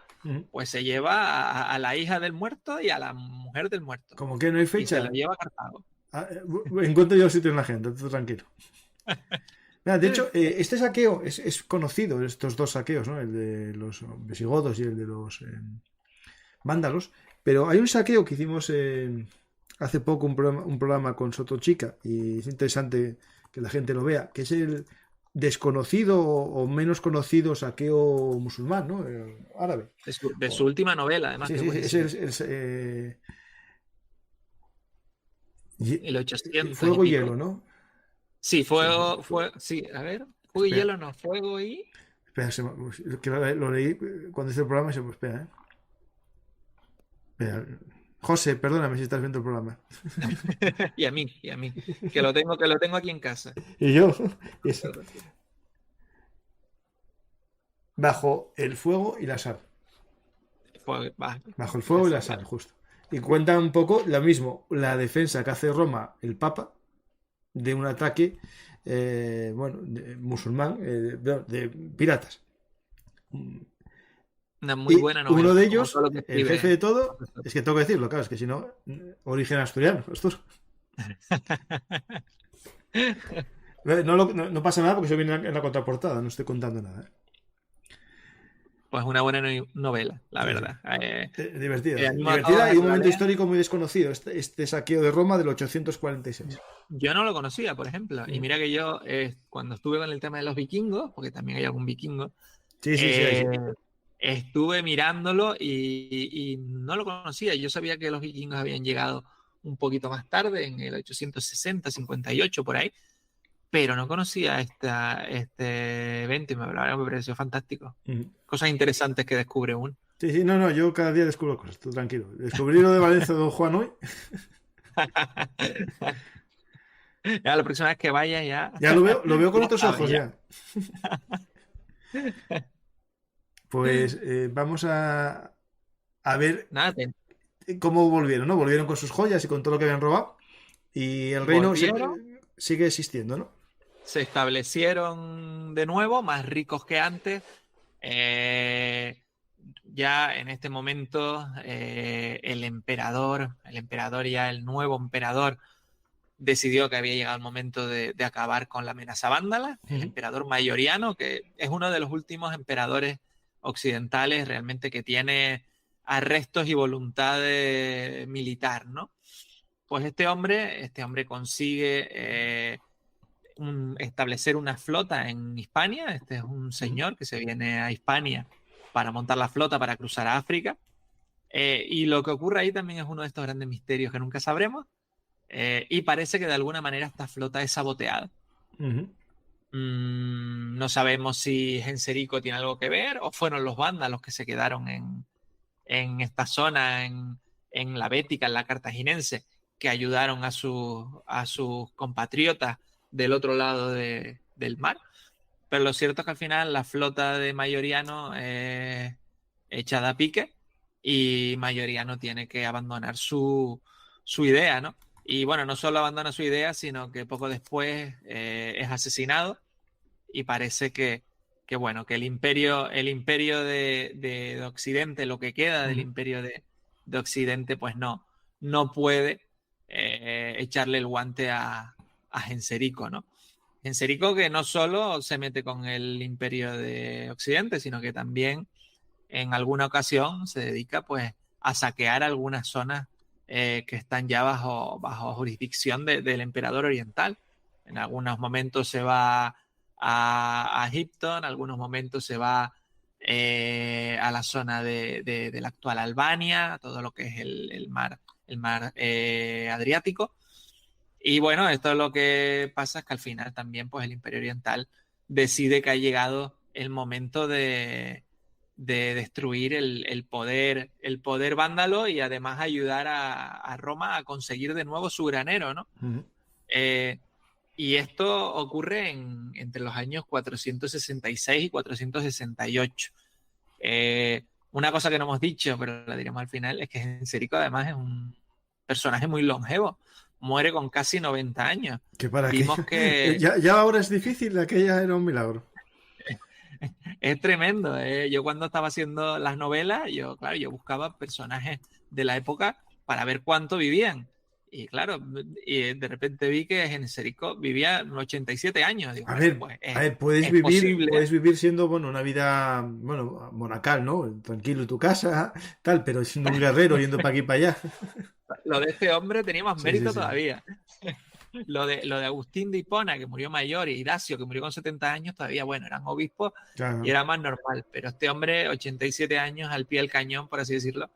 pues se lleva a la hija del muerto y a la mujer del muerto. Como que no hay fecha. Y se la lleva a Cartago. Encuentro yo sitio en la agenda, tú tranquilo. Mira, de hecho, este saqueo es conocido, estos 2 saqueos, ¿no? El de los visigodos y el de los vándalos. Pero hay un saqueo que hicimos hace poco, un programa con Soto Chica, y es interesante que la gente lo vea, que es el desconocido o menos conocido saqueo musulmán, ¿no? Árabe. De su última novela, además. Sí, el 800 Fuego y pico. hielo, ¿no? Sí, sí, a ver, fuego y Espera. hielo no, fuego y... Espera, que lo leí cuando hice el programa y se... Espera, ¿eh? Espera. José, perdóname si estás viendo el programa. y a mí, que lo tengo aquí en casa. Y yo, bajo el fuego y la sal. Bajo el fuego y la sal, justo. Y cuenta un poco lo mismo, la defensa que hace Roma, el Papa, de un ataque, musulmán, de piratas. Una muy Y buena novela. uno de como ellos, todo lo que el escribe. jefe de todo, es que tengo que decirlo, claro, es que si no, origen asturiano, estos. No pasa nada porque eso viene en la contraportada, no estoy contando nada. Pues una buena novela, la Sí, verdad. Divertida. Animo a todos Divertida a y que un la momento lean. histórico muy desconocido, este saqueo de Roma del 846. Yo no lo conocía, por ejemplo. Y Mm. mira que yo, cuando estuve con el tema de los vikingos, porque también hay algún vikingo, Sí, sí. estuve mirándolo y no lo conocía. Yo sabía que los vikingos habían llegado un poquito más tarde, en el 860, 58, por ahí, pero no conocía este evento y la verdad me pareció fantástico. Mm. Cosas interesantes que descubre uno. Sí, no, yo cada día descubro cosas, tú tranquilo. Descubrí lo de Valencia de Don Juan hoy. Ya la próxima vez que vaya ya. Ya lo veo con Ya otros sabes, ojos ya. ya. Pues vamos a ver Nada, cómo volvieron, ¿no? Volvieron con sus joyas y con todo lo que habían robado. Y el reino volvieron, sigue existiendo, ¿no? se establecieron de nuevo, más ricos que antes. Ya en este momento el emperador ya el nuevo emperador, decidió que había llegado el momento de acabar con la amenaza vándala. El emperador Mayoriano, que es uno de los últimos emperadores occidentales realmente que tiene arrestos y voluntad militar, ¿no? Pues este hombre consigue establecer una flota en Hispania. Este es un señor que se viene a Hispania para montar la flota para cruzar a África. Y lo que ocurre ahí también es uno de estos grandes misterios que nunca sabremos. Y parece que de alguna manera esta flota es saboteada. No sabemos si Genserico tiene algo que ver o fueron los vándalos que se quedaron en esta zona, en la Bética, en la Cartaginense, que ayudaron a sus compatriotas del otro lado del mar. Pero lo cierto es que al final la flota de Mayoriano es echada a pique y Mayoriano tiene que abandonar su idea, ¿no? Y bueno, no solo abandona su idea, sino que poco después es asesinado y parece que el imperio de Occidente, lo que queda del imperio de Occidente, pues no puede echarle el guante a Genserico, ¿no? Genserico, que no solo se mete con el imperio de Occidente, sino que también en alguna ocasión se dedica pues a saquear algunas zonas que están ya bajo jurisdicción del emperador oriental. En algunos momentos se va a Egipto, en algunos momentos se va a la zona de la actual Albania, todo lo que es el mar Adriático. Y bueno, esto es lo que pasa, es que al final también pues el Imperio Oriental decide que ha llegado el momento de destruir el poder vándalo y además ayudar a Roma a conseguir de nuevo su granero, ¿no? Y esto ocurre entre los años 466 y 468. Una cosa que no hemos dicho, pero la diremos al final, es que Genserico además es un personaje muy longevo. Muere con casi 90 años. Que para Vimos que ya ahora es difícil, aquella era un milagro. es tremendo. Yo cuando estaba haciendo las novelas, yo buscaba personajes de la época para ver cuánto vivían. Y claro, y de repente vi que Genserico vivía 87 años. Digo, puedes vivir siendo, una vida, monacal, ¿no? Tranquilo en tu casa, tal, pero siendo un guerrero yendo para aquí y para allá. Lo de este hombre tenía más mérito Sí. todavía. Lo de Agustín de Hipona, que murió mayor, y Dacio, que murió con 70 años, todavía, eran obispos, Claro. y era más normal. Pero este hombre, 87 años, al pie del cañón, por así decirlo,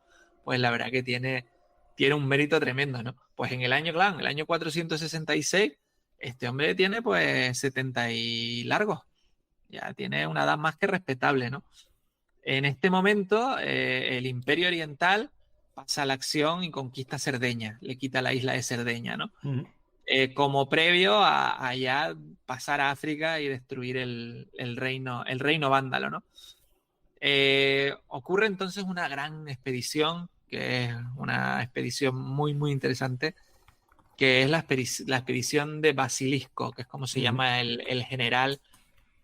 pues la verdad que tiene un mérito tremendo, ¿no? Pues en el año, claro, en el año 466, este hombre tiene pues 70 y largos. Ya tiene una edad más que respetable, ¿no? En este momento, el Imperio Oriental pasa a la acción y conquista Cerdeña, le quita la isla de Cerdeña, ¿no? Como previo a ya pasar a África y destruir el reino vándalo, ¿no? Ocurre entonces una gran expedición, que es una expedición muy, muy interesante, que es la expedición de Basilisco, que es como se llama el general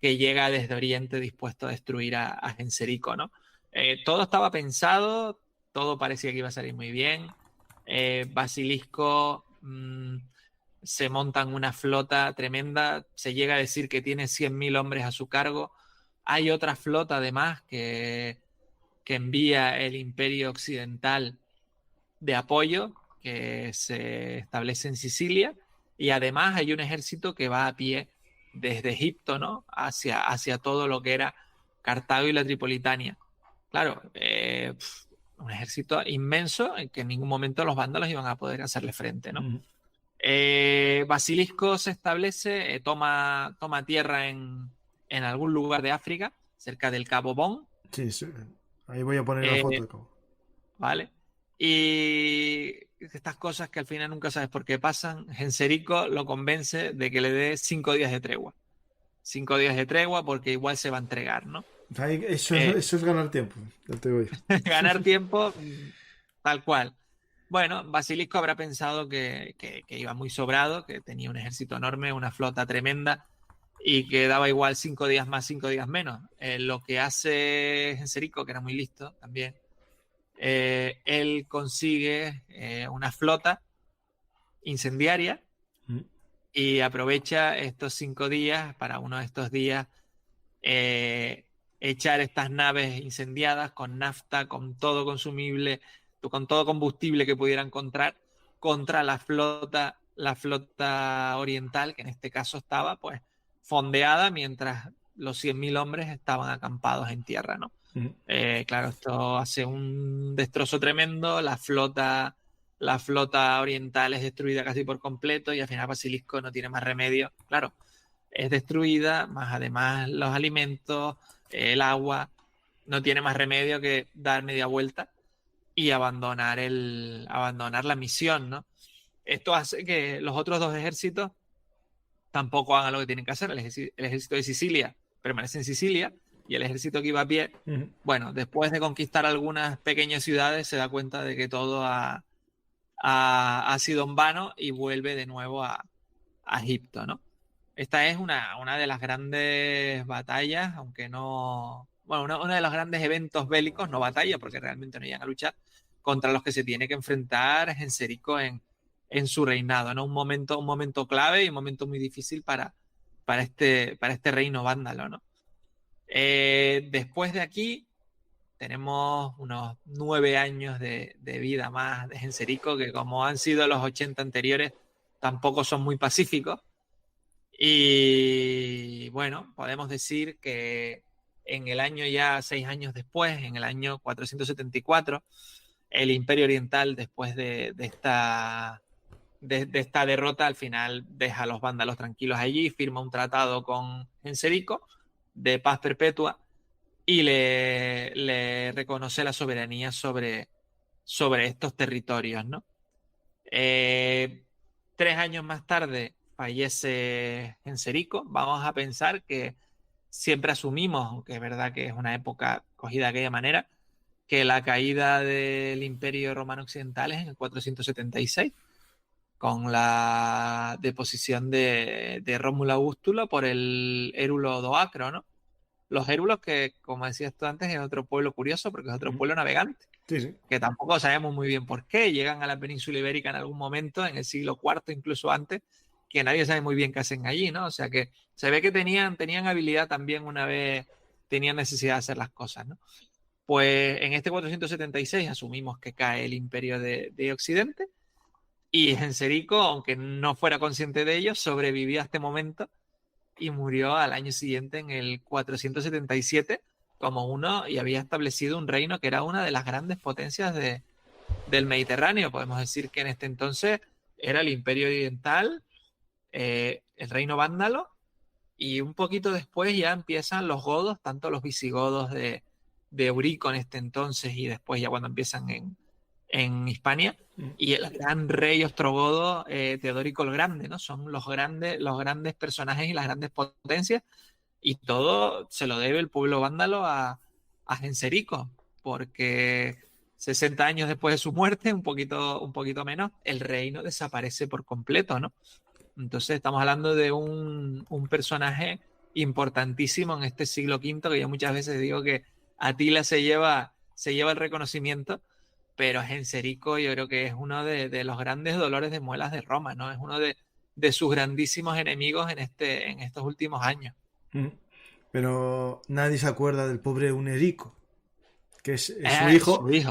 que llega desde Oriente dispuesto a destruir a Genserico, ¿no? Todo estaba pensado, todo parecía que iba a salir muy bien. Basilisco se montan una flota tremenda, se llega a decir que tiene 100.000 hombres a su cargo. Hay otra flota además que envía el Imperio Occidental de apoyo, que se establece en Sicilia, y además hay un ejército que va a pie desde Egipto, ¿no? hacia todo lo que era Cartago y la Tripolitania. Claro, un ejército inmenso en que en ningún momento los vándalos iban a poder hacerle frente, ¿no? Basilisco se establece, toma tierra en algún lugar de África, cerca del Cabo Bon. Sí, sí. Ahí voy a poner la foto de Cabo. Vale. Y estas cosas que al final nunca sabes por qué pasan, Genserico lo convence de que le dé 5 días de tregua. 5 días de tregua porque igual se va a entregar, ¿no? Eso es ganar tiempo. Ganar tiempo, tal cual. Bueno, Basilisco habrá pensado que iba muy sobrado, que tenía un ejército enorme, una flota tremenda y que daba igual 5 días más, 5 días menos. Lo que hace Genserico, que era muy listo también, él consigue una flota incendiaria y aprovecha estos 5 días para uno de estos días echar estas naves incendiadas con nafta, con todo consumible, con todo combustible que pudiera encontrar contra la flota oriental, que en este caso estaba pues fondeada mientras los 100.000 hombres estaban acampados en tierra, ¿no? Claro, esto hace un destrozo tremendo, la flota oriental es destruida casi por completo y al final Basilisco no tiene más remedio. Claro, es destruida, más además los alimentos, el agua, no tiene más remedio que dar media vuelta y abandonar la misión, ¿no? Esto hace que los otros dos ejércitos tampoco hagan lo que tienen que hacer. El ejército de Sicilia permanece en Sicilia y el ejército que iba a pie, bueno, después de conquistar algunas pequeñas ciudades, se da cuenta de que todo ha sido en vano y vuelve de nuevo a Egipto, ¿no? Esta es una de las grandes batallas, aunque no... Bueno, uno de los grandes eventos bélicos, no batalla, porque realmente no llegan a luchar, contra los que se tiene que enfrentar Genserico en su reinado, ¿no? Un momento clave y un momento muy difícil para este reino vándalo, ¿no? Después de aquí tenemos unos 9 años de vida más de Genserico, que como han sido los 80 anteriores, tampoco son muy pacíficos. Y bueno, podemos decir que en el año ya 6 años después, en el año 474, el Imperio Oriental, después de esta derrota, al final deja a los vándalos tranquilos allí, firma un tratado con Genserico de paz perpetua y le reconoce la soberanía sobre estos territorios, ¿no? 3 años más tarde fallece Genserico. Vamos a pensar que siempre asumimos, aunque es verdad que es una época cogida de aquella manera, que la caída del Imperio Romano Occidental es en el 476, con la deposición de Rómulo Augustulo por el Érulo Doacro, ¿no? Los érulos, que como decías tú antes, es otro pueblo curioso porque es otro pueblo navegante, sí. Que tampoco sabemos muy bien por qué. Llegan a la península ibérica en algún momento, en el siglo IV, incluso antes, que nadie sabe muy bien qué hacen allí, ¿no? O sea que se ve que tenían habilidad también una vez tenían necesidad de hacer las cosas, ¿no? Pues en este 476 asumimos que cae el Imperio de Occidente y Genserico, aunque no fuera consciente de ello, sobrevivió a este momento y murió al año siguiente en el 477 como uno, y había establecido un reino que era una de las grandes potencias del Mediterráneo. Podemos decir que en este entonces era el Imperio Oriental, el reino vándalo, y un poquito después ya empiezan los godos, tanto los visigodos de Eurico en este entonces y después ya cuando empiezan en Hispania, y el gran rey ostrogodo Teodorico el Grande, ¿no? Son los grandes personajes y las grandes potencias, y todo se lo debe el pueblo vándalo a Genserico, porque 60 años después de su muerte, un poquito menos, el reino desaparece por completo, ¿no? Entonces estamos hablando de un personaje importantísimo en este siglo V, que yo muchas veces digo que Atila se lleva el reconocimiento, pero Genserico yo creo que es uno de los grandes dolores de muelas de Roma, ¿no? Es uno de sus grandísimos enemigos en estos últimos años. Pero nadie se acuerda del pobre Unerico, que es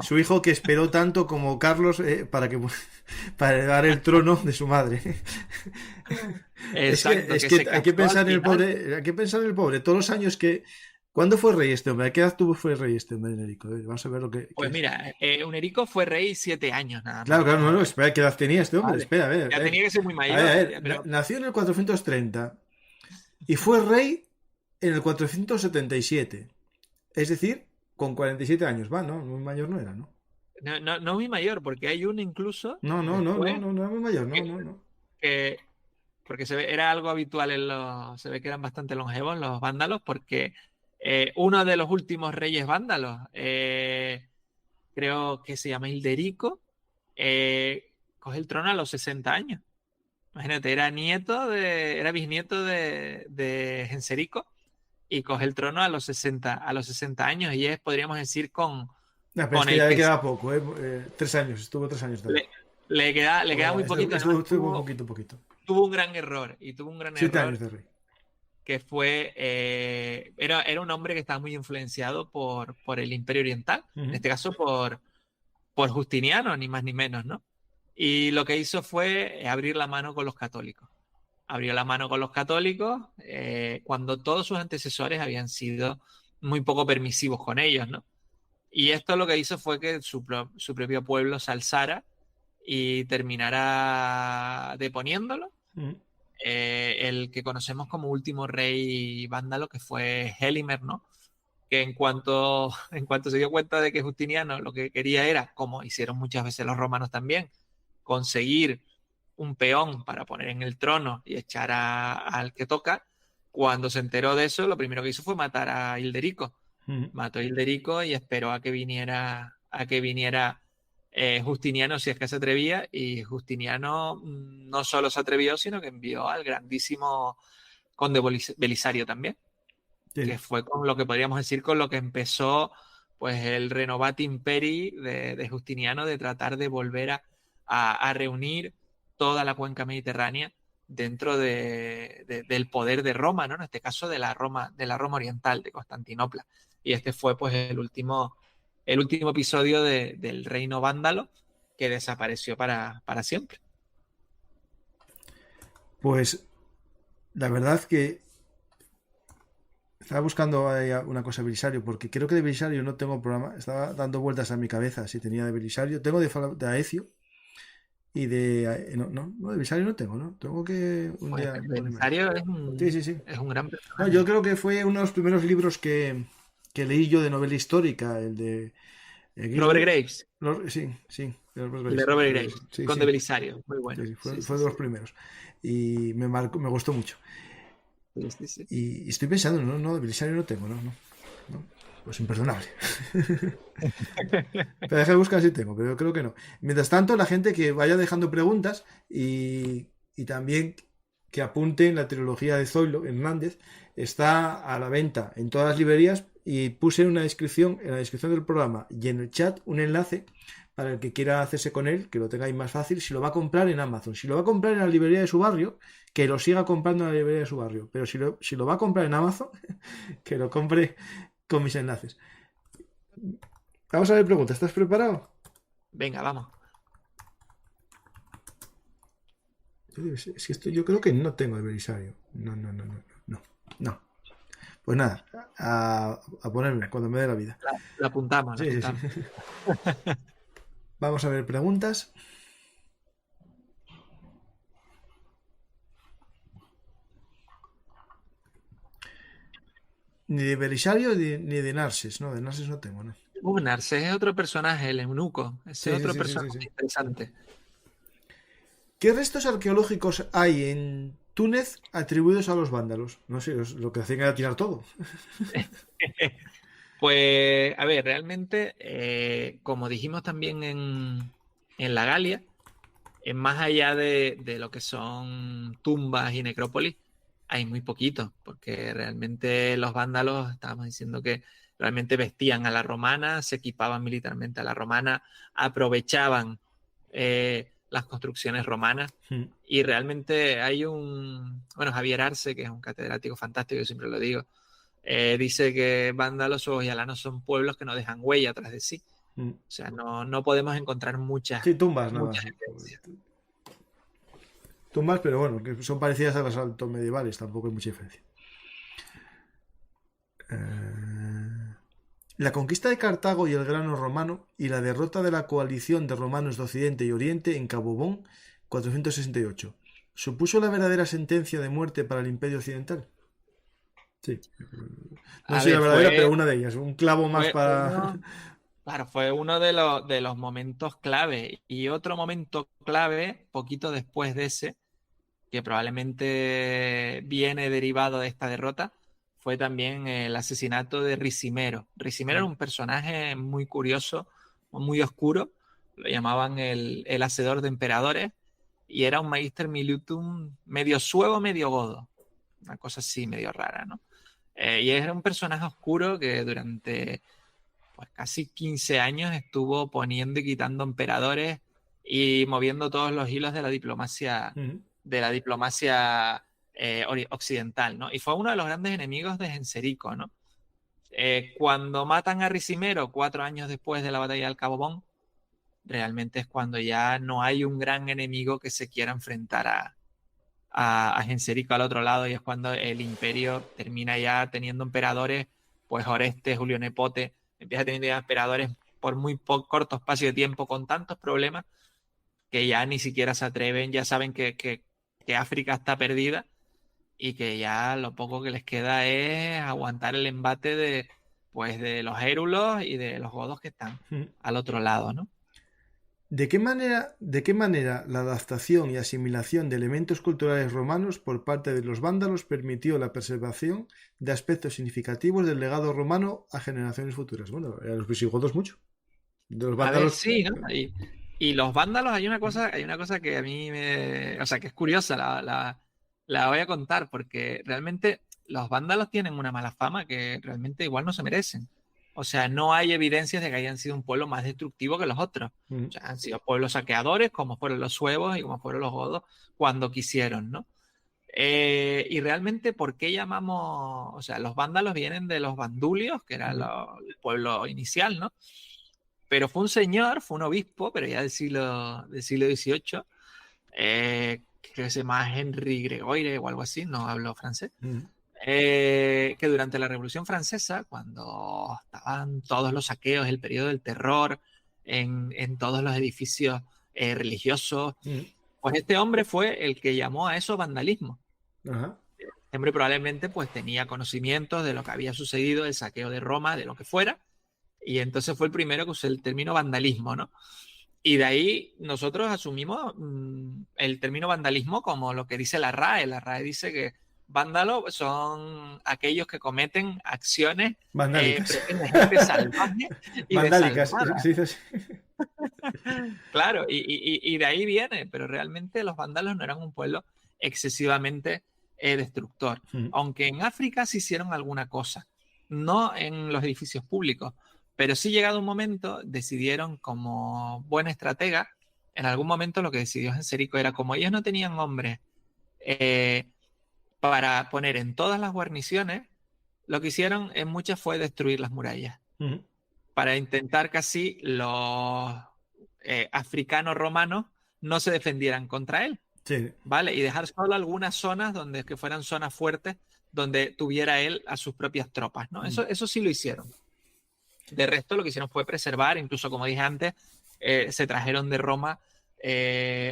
su hijo que esperó tanto como Carlos para heredar el trono de su madre. Exacto, es que hay que pensar en el pobre, todos los años que... ¿Cuándo fue rey este hombre? ¿A qué edad fue rey este hombre, Unerico? Vamos a ver lo que... Pues mira, Unerico fue rey 7 años nada más. Claro, no, espera, ¿qué edad tenía este hombre? Vale. Espera, a ver. Ya tenía que ser muy mayor. Pero... Nació en el 430 y fue rey en el 477. Es decir, con 47 años, ¿no? Muy mayor no era, ¿no? No muy mayor, porque hay uno incluso... No era muy mayor, no. Porque era algo habitual se ve que eran bastante longevos los vándalos, porque uno de los últimos reyes vándalos, creo que se llama Hilderico, coge el trono a los 60 años. Imagínate, era bisnieto de Genserico, y coge el trono a los 60 años, y podríamos decir, con es que ya le quedaba poco, 3 años, estuvo 3 años también. Le queda muy poquito. Estuvo poquito. Tuvo un gran error, 7 años de rey. Que fue, era un hombre que estaba muy influenciado por el Imperio Oriental, en este caso por Justiniano, ni más ni menos, ¿no? Y lo que hizo fue abrir la mano con los católicos. Abrió la mano con los católicos cuando todos sus antecesores habían sido muy poco permisivos con ellos, ¿no? Y esto lo que hizo fue que su propio pueblo se alzara y terminara deponiéndolo. El que conocemos como último rey vándalo, que fue Helimer, ¿no? Que en cuanto se dio cuenta de que Justiniano lo que quería era, como hicieron muchas veces los romanos también, conseguir un peón para poner en el trono y echar al que toca, cuando se enteró de eso, lo primero que hizo fue matar a Hilderico. Mató a Hilderico y esperó a que viniera Justiniano, si es que se atrevía, y Justiniano no solo se atrevió, sino que envió al grandísimo conde Belisario también, que fue con lo que podríamos decir con lo que empezó pues el Renovati Imperi de Justiniano, de tratar de volver a reunir toda la cuenca mediterránea dentro del poder de Roma, ¿no? En este caso de la Roma oriental, de Constantinopla. Y este fue pues el último episodio del reino vándalo, que desapareció para siempre. Pues la verdad que estaba buscando una cosa de Belisario, porque creo que de Belisario no tengo programa. Estaba dando vueltas a mi cabeza si tenía de Belisario. Tengo de Aecio y de... No, de Belisario no tengo, ¿no? Tengo que... Belisario es un gran personaje. No, yo creo que fue uno de los primeros libros que leí yo de novela histórica, el de... Robert Graves. Sí. De Robert Graves, con de Belisario. Muy bueno. Fue de los primeros. Y me gustó mucho. Sí. Y estoy pensando, no, de Belisario no tengo, no. Pues imperdonable. Pero deja de buscar si tengo, pero yo creo que no. Mientras tanto, la gente que vaya dejando preguntas y también que apunten la trilogía de Zoilo Hernández, está a la venta en todas las librerías, y puse en la descripción del programa y en el chat un enlace para el que quiera hacerse con él, que lo tengáis más fácil, si lo va a comprar en Amazon. Si lo va a comprar en la librería de su barrio, que lo siga comprando en la librería de su barrio. Pero si lo va a comprar en Amazon, que lo compre con mis enlaces. Vamos a ver preguntas. ¿Estás preparado? Venga, vamos. Es que yo creo que no tengo el Belisario. No. Pues nada, a ponerme cuando me dé la vida. La apuntamos. Sí. Vamos a ver preguntas. Ni de Belisario ni de Narses, ¿no? De Narses no tengo, ¿no? Narses es otro personaje, el eunuco. Ese Sí, es otro sí, sí, sí, personaje sí. interesante. ¿Qué restos arqueológicos hay en Túnez atribuidos a los vándalos? No sé, lo que hacían era tirar todo. Pues, a ver, realmente, como dijimos también en la Galia, más allá de lo que son tumbas y necrópolis, hay muy poquito, porque realmente los vándalos, estábamos diciendo que realmente vestían a la romana, se equipaban militarmente a la romana, aprovechaban las construcciones romanas. Y realmente hay bueno, Javier Arce, que es un catedrático fantástico, yo siempre lo digo, dice que vándalos o yalanos son pueblos que no dejan huella tras de sí. O sea, no podemos encontrar muchas Sí, tumbas nada más. evidencias. Tumbas, pero bueno, que son parecidas a las altomedievales, tampoco hay mucha diferencia. La conquista de Cartago y el grano romano y la derrota de la coalición de romanos de Occidente y Oriente en Cabo Bon, 468, ¿supuso la verdadera sentencia de muerte para el Imperio Occidental? Sí. No sé la verdadera, pero una de ellas. Un clavo más para... Claro, fue uno de los momentos clave. Y otro momento clave, poquito después de ese, que probablemente viene derivado de esta derrota, fue también el asesinato de Ricimero. Ricimero era un personaje muy curioso, muy oscuro. Lo llamaban el hacedor de emperadores. Y era un magister militum medio suevo, medio godo. Una cosa así, medio rara, ¿no? Y era un personaje oscuro que durante pues casi 15 años estuvo poniendo y quitando emperadores y moviendo todos los hilos de la diplomacia, occidental, ¿no? Y fue uno de los grandes enemigos de Genserico, ¿no? Cuando matan a Ricimero 4 años después de la batalla del Cabo Bon, realmente es cuando ya no hay un gran enemigo que se quiera enfrentar a Genserico al otro lado, y es cuando el imperio termina ya teniendo emperadores, pues Orestes, Julio Nepote, empieza teniendo ya emperadores por muy corto espacio de tiempo con tantos problemas que ya ni siquiera se atreven, ya saben que África está perdida y que ya lo poco que les queda es aguantar el embate de los érulos y de los godos que están al otro lado, ¿no? ¿De qué manera la adaptación y asimilación de elementos culturales romanos por parte de los vándalos permitió la preservación de aspectos significativos del legado romano a generaciones futuras? Bueno, a los visigodos mucho. De los vándalos... A ver, sí, ¿no? Y los vándalos, hay una cosa que a mí o sea, que es curiosa, la voy a contar, porque realmente los vándalos tienen una mala fama que realmente igual no se merecen. O sea, no hay evidencias de que hayan sido un pueblo más destructivo que los otros. O sea, han sido pueblos saqueadores, como fueron los suevos y como fueron los godos, cuando quisieron, ¿no? Y realmente, ¿por qué llamamos...? O sea, los vándalos vienen de los vandulios, que era el pueblo inicial, ¿no? Pero fue un señor, fue un obispo, pero ya del siglo XVIII, creo que se llama Henry Gregoire o algo así, no hablo francés, que durante la Revolución Francesa, cuando estaban todos los saqueos, el periodo del terror, en todos los edificios religiosos, pues este hombre fue el que llamó a eso vandalismo. Este hombre probablemente pues tenía conocimientos de lo que había sucedido, el saqueo de Roma, de lo que fuera, y entonces fue el primero que usó el término vandalismo, ¿no? Y de ahí nosotros asumimos el término vandalismo como lo que dice la RAE. La RAE dice que vándalos son aquellos que cometen acciones vandálicas, salvajes y vandálicas, sí, sí. Claro, y de ahí viene, pero realmente los vándalos no eran un pueblo excesivamente destructor. Aunque en África se hicieron alguna cosa, no en los edificios públicos, pero sí llegado un momento decidieron, como buena estratega, en algún momento lo que decidió Genserico era, como ellos no tenían hombres para poner en todas las guarniciones, lo que hicieron en muchas fue destruir las murallas, para intentar que así los africanos romanos no se defendieran contra él, ¿vale? Y dejar solo algunas zonas que fueran zonas fuertes, donde tuviera él a sus propias tropas, ¿no? Eso sí lo hicieron. De resto, lo que hicieron fue preservar, incluso como dije antes, se trajeron de Roma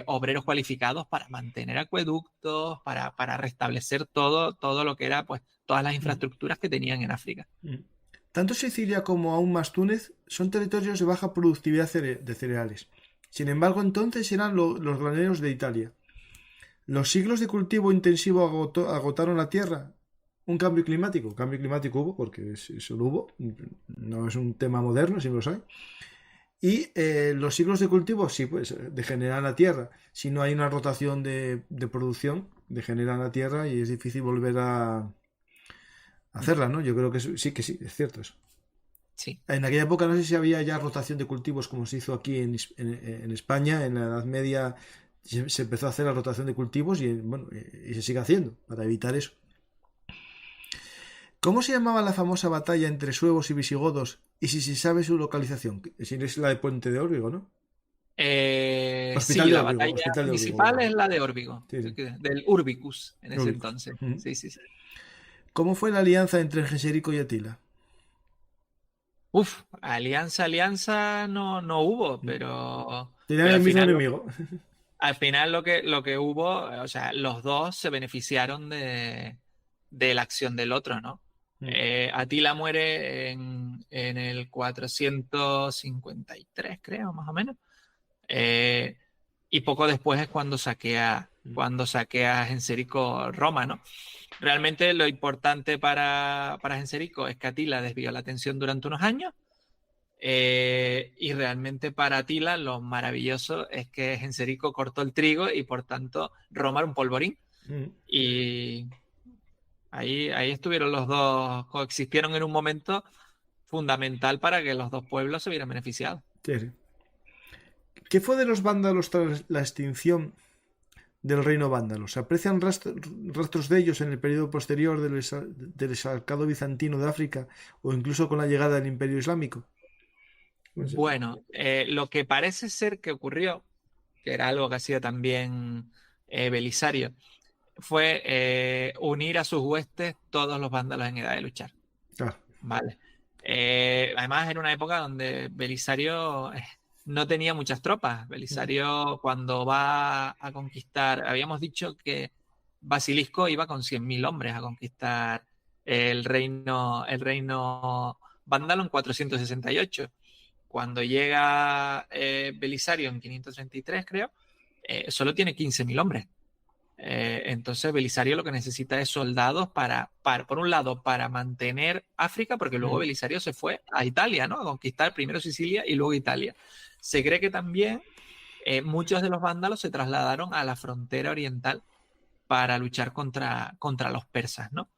obreros cualificados para mantener acueductos, para restablecer todo lo que era, pues, todas las infraestructuras que tenían en África. Tanto Sicilia como aún más Túnez son territorios de baja productividad de cereales. Sin embargo, entonces eran los graneros de Italia. ¿Los siglos de cultivo intensivo agotaron la tierra? ¿Un cambio climático? Cambio climático hubo, porque eso lo hubo. No es un tema moderno, si los hay. Y los siglos de cultivo, sí, pues degeneran la tierra. Si no hay una rotación de producción, degeneran la tierra y es difícil volver a hacerla, ¿no? Yo creo que sí, es cierto eso. Sí. En aquella época no sé si había ya rotación de cultivos como se hizo aquí en España. En la Edad Media se empezó a hacer la rotación de cultivos y, bueno, y se sigue haciendo para evitar eso. ¿Cómo se llamaba la famosa batalla entre suevos y visigodos? Y si se sabe su localización. Si es la de Puente de Órbigo, ¿no? Sí, la batalla principal es la de Órbigo, sí. Del Urbicus en ese entonces. Sí. ¿Cómo fue la alianza entre Genserico y Atila? Alianza no hubo, pero... Tenían el mismo enemigo. Al final lo que hubo, o sea, los dos se beneficiaron de la acción del otro, ¿no? Atila muere en el 453, creo, más o menos. Y poco después es cuando saquea Genserico Roma, ¿no? Realmente lo importante para Genserico es que Atila desvió la atención durante unos años. Y realmente para Atila lo maravilloso es que Genserico cortó el trigo y por tanto Roma era un polvorín. Y ahí estuvieron los dos, coexistieron en un momento fundamental para que los dos pueblos se vieran beneficiados. Sí. ¿Qué fue de los vándalos tras la extinción del reino vándalo? ¿Se aprecian rastros de ellos en el periodo posterior del exarcado bizantino de África o incluso con la llegada del Imperio Islámico? Bueno, lo que parece ser que ocurrió, que era algo que hacía también Belisario, fue unir a sus huestes todos los vándalos en edad de luchar. Claro. Vale. Además, era una época donde Belisario no tenía muchas tropas. Belisario, cuando va a conquistar, habíamos dicho que Basilisco iba con 100.000 hombres a conquistar el reino vándalo en 468. Cuando llega Belisario en 533, creo, solo tiene 15.000 hombres. Entonces Belisario lo que necesita es soldados por un lado, para mantener África, porque luego Belisario se fue a Italia, ¿no? A conquistar primero Sicilia y luego Italia. Se cree que también muchos de los vándalos se trasladaron a la frontera oriental para luchar contra los persas, ¿no?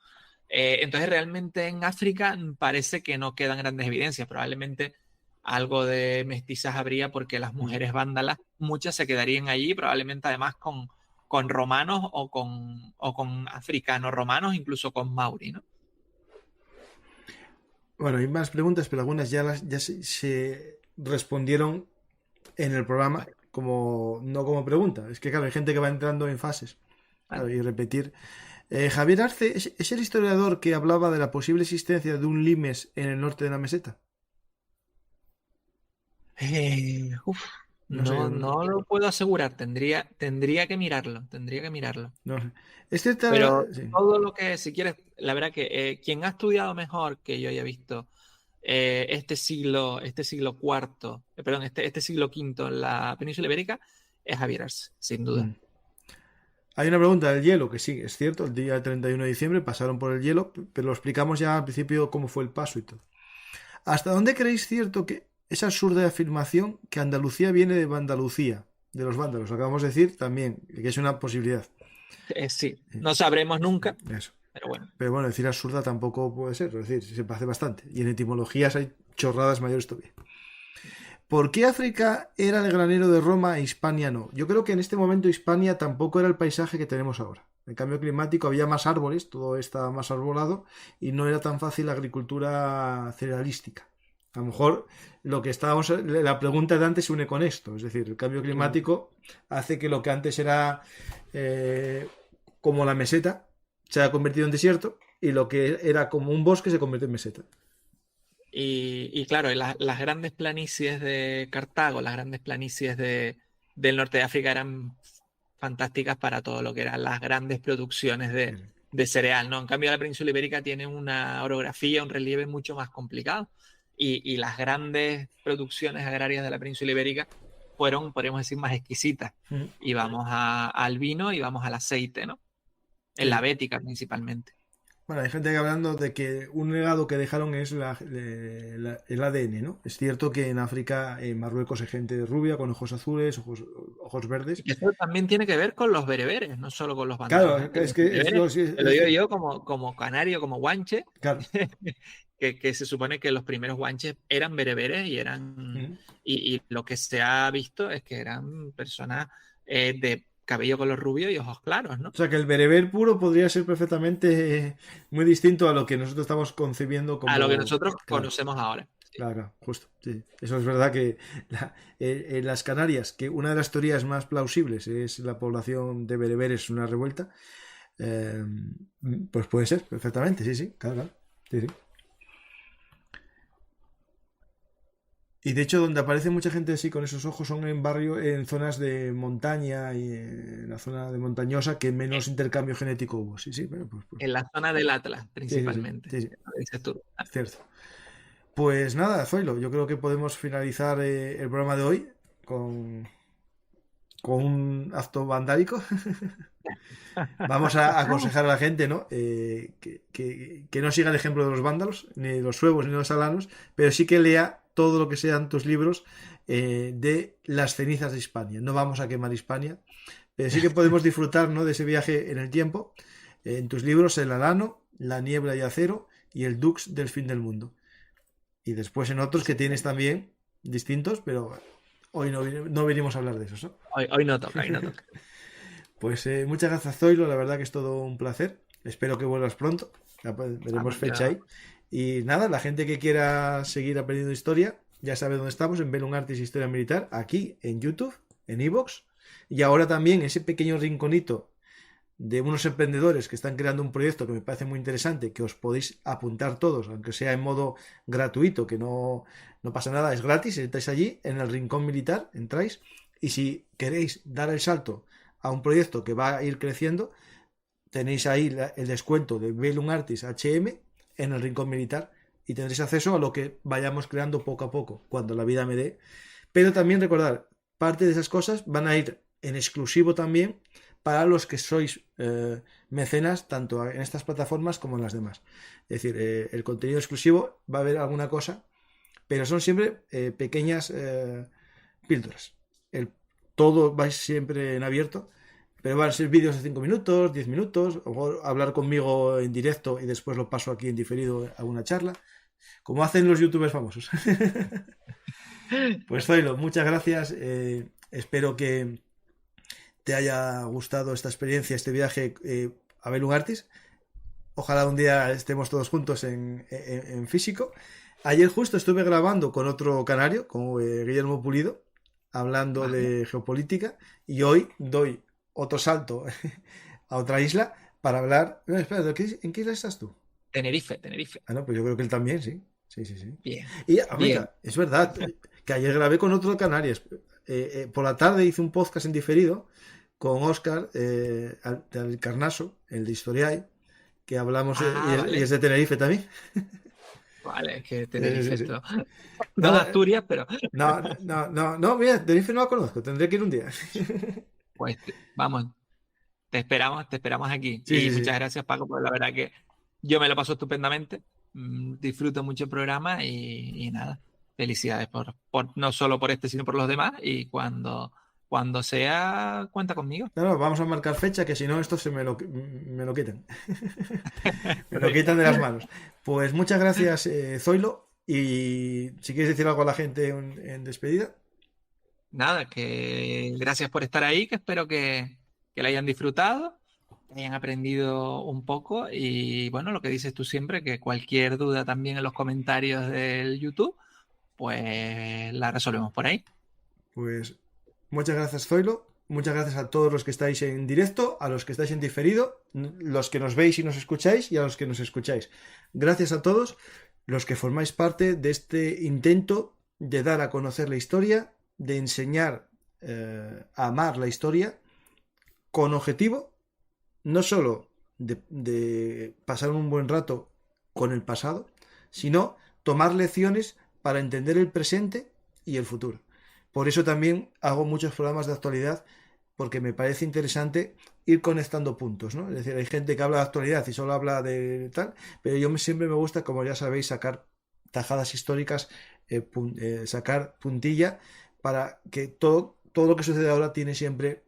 Entonces realmente en África parece que no quedan grandes evidencias. Probablemente algo de mestizaje habría porque las mujeres vándalas, muchas se quedarían allí, probablemente además con romanos o con africanos romanos, incluso con mauri, ¿no? Bueno, hay más preguntas, pero algunas ya se respondieron en el programa, no como pregunta. Es que claro, hay gente que va entrando en fases. Claro, y repetir. Javier Arce es el historiador que hablaba de la posible existencia de un limes en el norte de la meseta. No lo puedo asegurar, tendría que mirarlo. No sé. Es cierto, pero sí. Todo lo que, si quieres, la verdad que quien ha estudiado mejor que yo haya visto este siglo IV, este siglo V en la península ibérica es Javier Arce, sin duda. Hay una pregunta del hielo, que sí, es cierto, el día 31 de diciembre pasaron por el hielo, pero lo explicamos ya al principio cómo fue el paso y todo. ¿Hasta dónde creéis cierto que esa absurda afirmación que Andalucía viene de Andalucía, de los vándalos? Lo acabamos de decir también, que es una posibilidad. Sí, no sabremos nunca. Eso. Pero bueno, decir absurda tampoco puede ser, es decir, se parece bastante. Y en etimologías hay chorradas mayores todavía. ¿Por qué África era el granero de Roma e Hispania no? Yo creo que en este momento Hispania tampoco era el paisaje que tenemos ahora. En cambio climático había más árboles, todo estaba más arbolado y no era tan fácil la agricultura cerealística. A lo mejor la pregunta de antes se une con esto, es decir, el cambio climático hace que lo que antes era como la meseta se haya convertido en desierto y lo que era como un bosque se convierte en meseta. Y claro, las grandes planicies de Cartago, las grandes planicies de del norte de África eran fantásticas para todo lo que eran las grandes producciones de cereal, ¿no? En cambio, la península ibérica tiene una orografía, un relieve mucho más complicado. Y las grandes producciones agrarias de la península ibérica fueron, podríamos decir, más exquisitas. Y vamos al vino y vamos al aceite, ¿no? En la bética principalmente. Bueno, hay gente que hablando de que un legado que dejaron es el ADN, ¿no? Es cierto que en África, en Marruecos hay gente rubia, con ojos azules, ojos verdes. Y eso también tiene que ver con los bereberes, no solo con los vándalos. Claro, es que... Te lo digo yo como canario, como guanche, claro. que se supone que los primeros guanches eran bereberes y eran... Y lo que se ha visto es que eran personas de cabello color rubio y ojos claros, ¿no? O sea que el bereber puro podría ser perfectamente muy distinto a lo que nosotros estamos concebiendo como... A lo que nosotros conocemos ahora. Sí. Claro, justo, sí. Eso es verdad que en las Canarias, que una de las teorías más plausibles es la población de bereberes, una revuelta, pues puede ser, perfectamente, sí, claro. Sí. Y de hecho, donde aparece mucha gente así con esos ojos son en zonas de montaña y en la zona de montañosa que menos intercambio genético hubo. Sí, pero pues. En la zona del Atlas, principalmente. Sí. Dices tú. Cierto. Pues nada, Zoilo, yo creo que podemos finalizar el programa de hoy con un acto vandálico. Vamos a aconsejar a la gente, ¿no? Que no siga el ejemplo de los vándalos, ni de los suevos, ni de los alanos, pero sí que lea todo lo que sean tus libros de las cenizas de Hispania. No vamos a quemar Hispania, pero sí que podemos disfrutar, ¿no?, de ese viaje en el tiempo. En tus libros, el alano, la niebla y acero y el dux del fin del mundo. Y después en otros que tienes también distintos, pero hoy no venimos a hablar de eso, ¿no? Hoy no toca. Pues muchas gracias, Zoilo. La verdad que es todo un placer. Espero que vuelvas pronto. Ya veremos fecha ahí. Y nada, la gente que quiera seguir aprendiendo historia, ya sabe dónde estamos, en Bellum Artis Historia Militar, aquí en YouTube, en iVoox. Y ahora también ese pequeño rinconito de unos emprendedores que están creando un proyecto que me parece muy interesante, que os podéis apuntar todos, aunque sea en modo gratuito, que no pasa nada, es gratis, estáis allí en el Rincón Militar, entráis, y si queréis dar el salto a un proyecto que va a ir creciendo, tenéis ahí el descuento de Bellum Artis HM en el Rincón Militar y tendréis acceso a lo que vayamos creando poco a poco, cuando la vida me dé. Pero también recordad, parte de esas cosas van a ir en exclusivo también para los que sois mecenas, tanto en estas plataformas como en las demás. Es decir, el contenido exclusivo va a haber alguna cosa, pero son siempre pequeñas píldoras. Todo va siempre en abierto, pero van a ser vídeos de 5 minutos, 10 minutos, o hablar conmigo en directo y después lo paso aquí en diferido a una charla, como hacen los youtubers famosos. Pues Zoilo, muchas gracias. Espero que te haya gustado esta experiencia, este viaje a Bellum Artis. Ojalá un día estemos todos juntos en físico. Ayer justo estuve grabando con otro canario, con Guillermo Pulido, hablando de geopolítica, y hoy doy otro salto a otra isla para hablar... No, espera, ¿en qué isla estás tú? Tenerife. Ah, no, pues yo creo que él también, sí. Bien. Y, amiga, es verdad que ayer grabé con otro de Canarias. Por la tarde hice un podcast en diferido con Óscar del Carnaso, el de Historiae, que hablamos, y es de Tenerife también. Vale, es que Tenerife Sí. esto. No de Asturias, pero... No, mira, Tenerife no la conozco, tendré que ir un día. Pues vamos, te esperamos aquí. Sí. Muchas gracias, Paco, porque la verdad que yo me lo paso estupendamente. Disfruto mucho el programa y nada, felicidades por no solo por este, sino por los demás. Y cuando sea, cuenta conmigo. No, vamos a marcar fecha, que si no, esto me lo quitan. Me lo quitan de las manos. Pues muchas gracias, Zoilo. Y si quieres decir algo a la gente en despedida. Nada, que gracias por estar ahí, que espero que la hayan disfrutado, que hayan aprendido un poco y bueno, lo que dices tú siempre, que cualquier duda también en los comentarios del YouTube, pues la resolvemos por ahí. Pues muchas gracias, Zoilo. Muchas gracias a todos los que estáis en directo, a los que estáis en diferido, los que nos veis y nos escucháis y a los que nos escucháis. Gracias a todos los que formáis parte de este intento de dar a conocer la historia, de enseñar amar la historia con objetivo no solo de pasar un buen rato con el pasado, sino tomar lecciones para entender el presente y el futuro. Por eso también hago muchos programas de actualidad, porque me parece interesante ir conectando puntos, ¿no? Es decir, hay gente que habla de actualidad y solo habla de tal, pero siempre me gusta, como ya sabéis, sacar tajadas históricas, sacar puntilla, para que todo lo que sucede ahora tiene siempre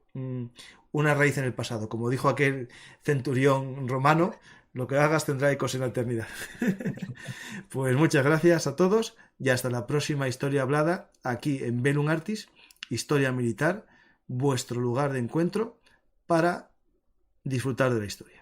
una raíz en el pasado. Como dijo aquel centurión romano, lo que hagas tendrá ecos en la eternidad. Pues muchas gracias a todos y hasta la próxima historia hablada aquí en Velum Artis, Historia Militar, vuestro lugar de encuentro para disfrutar de la historia.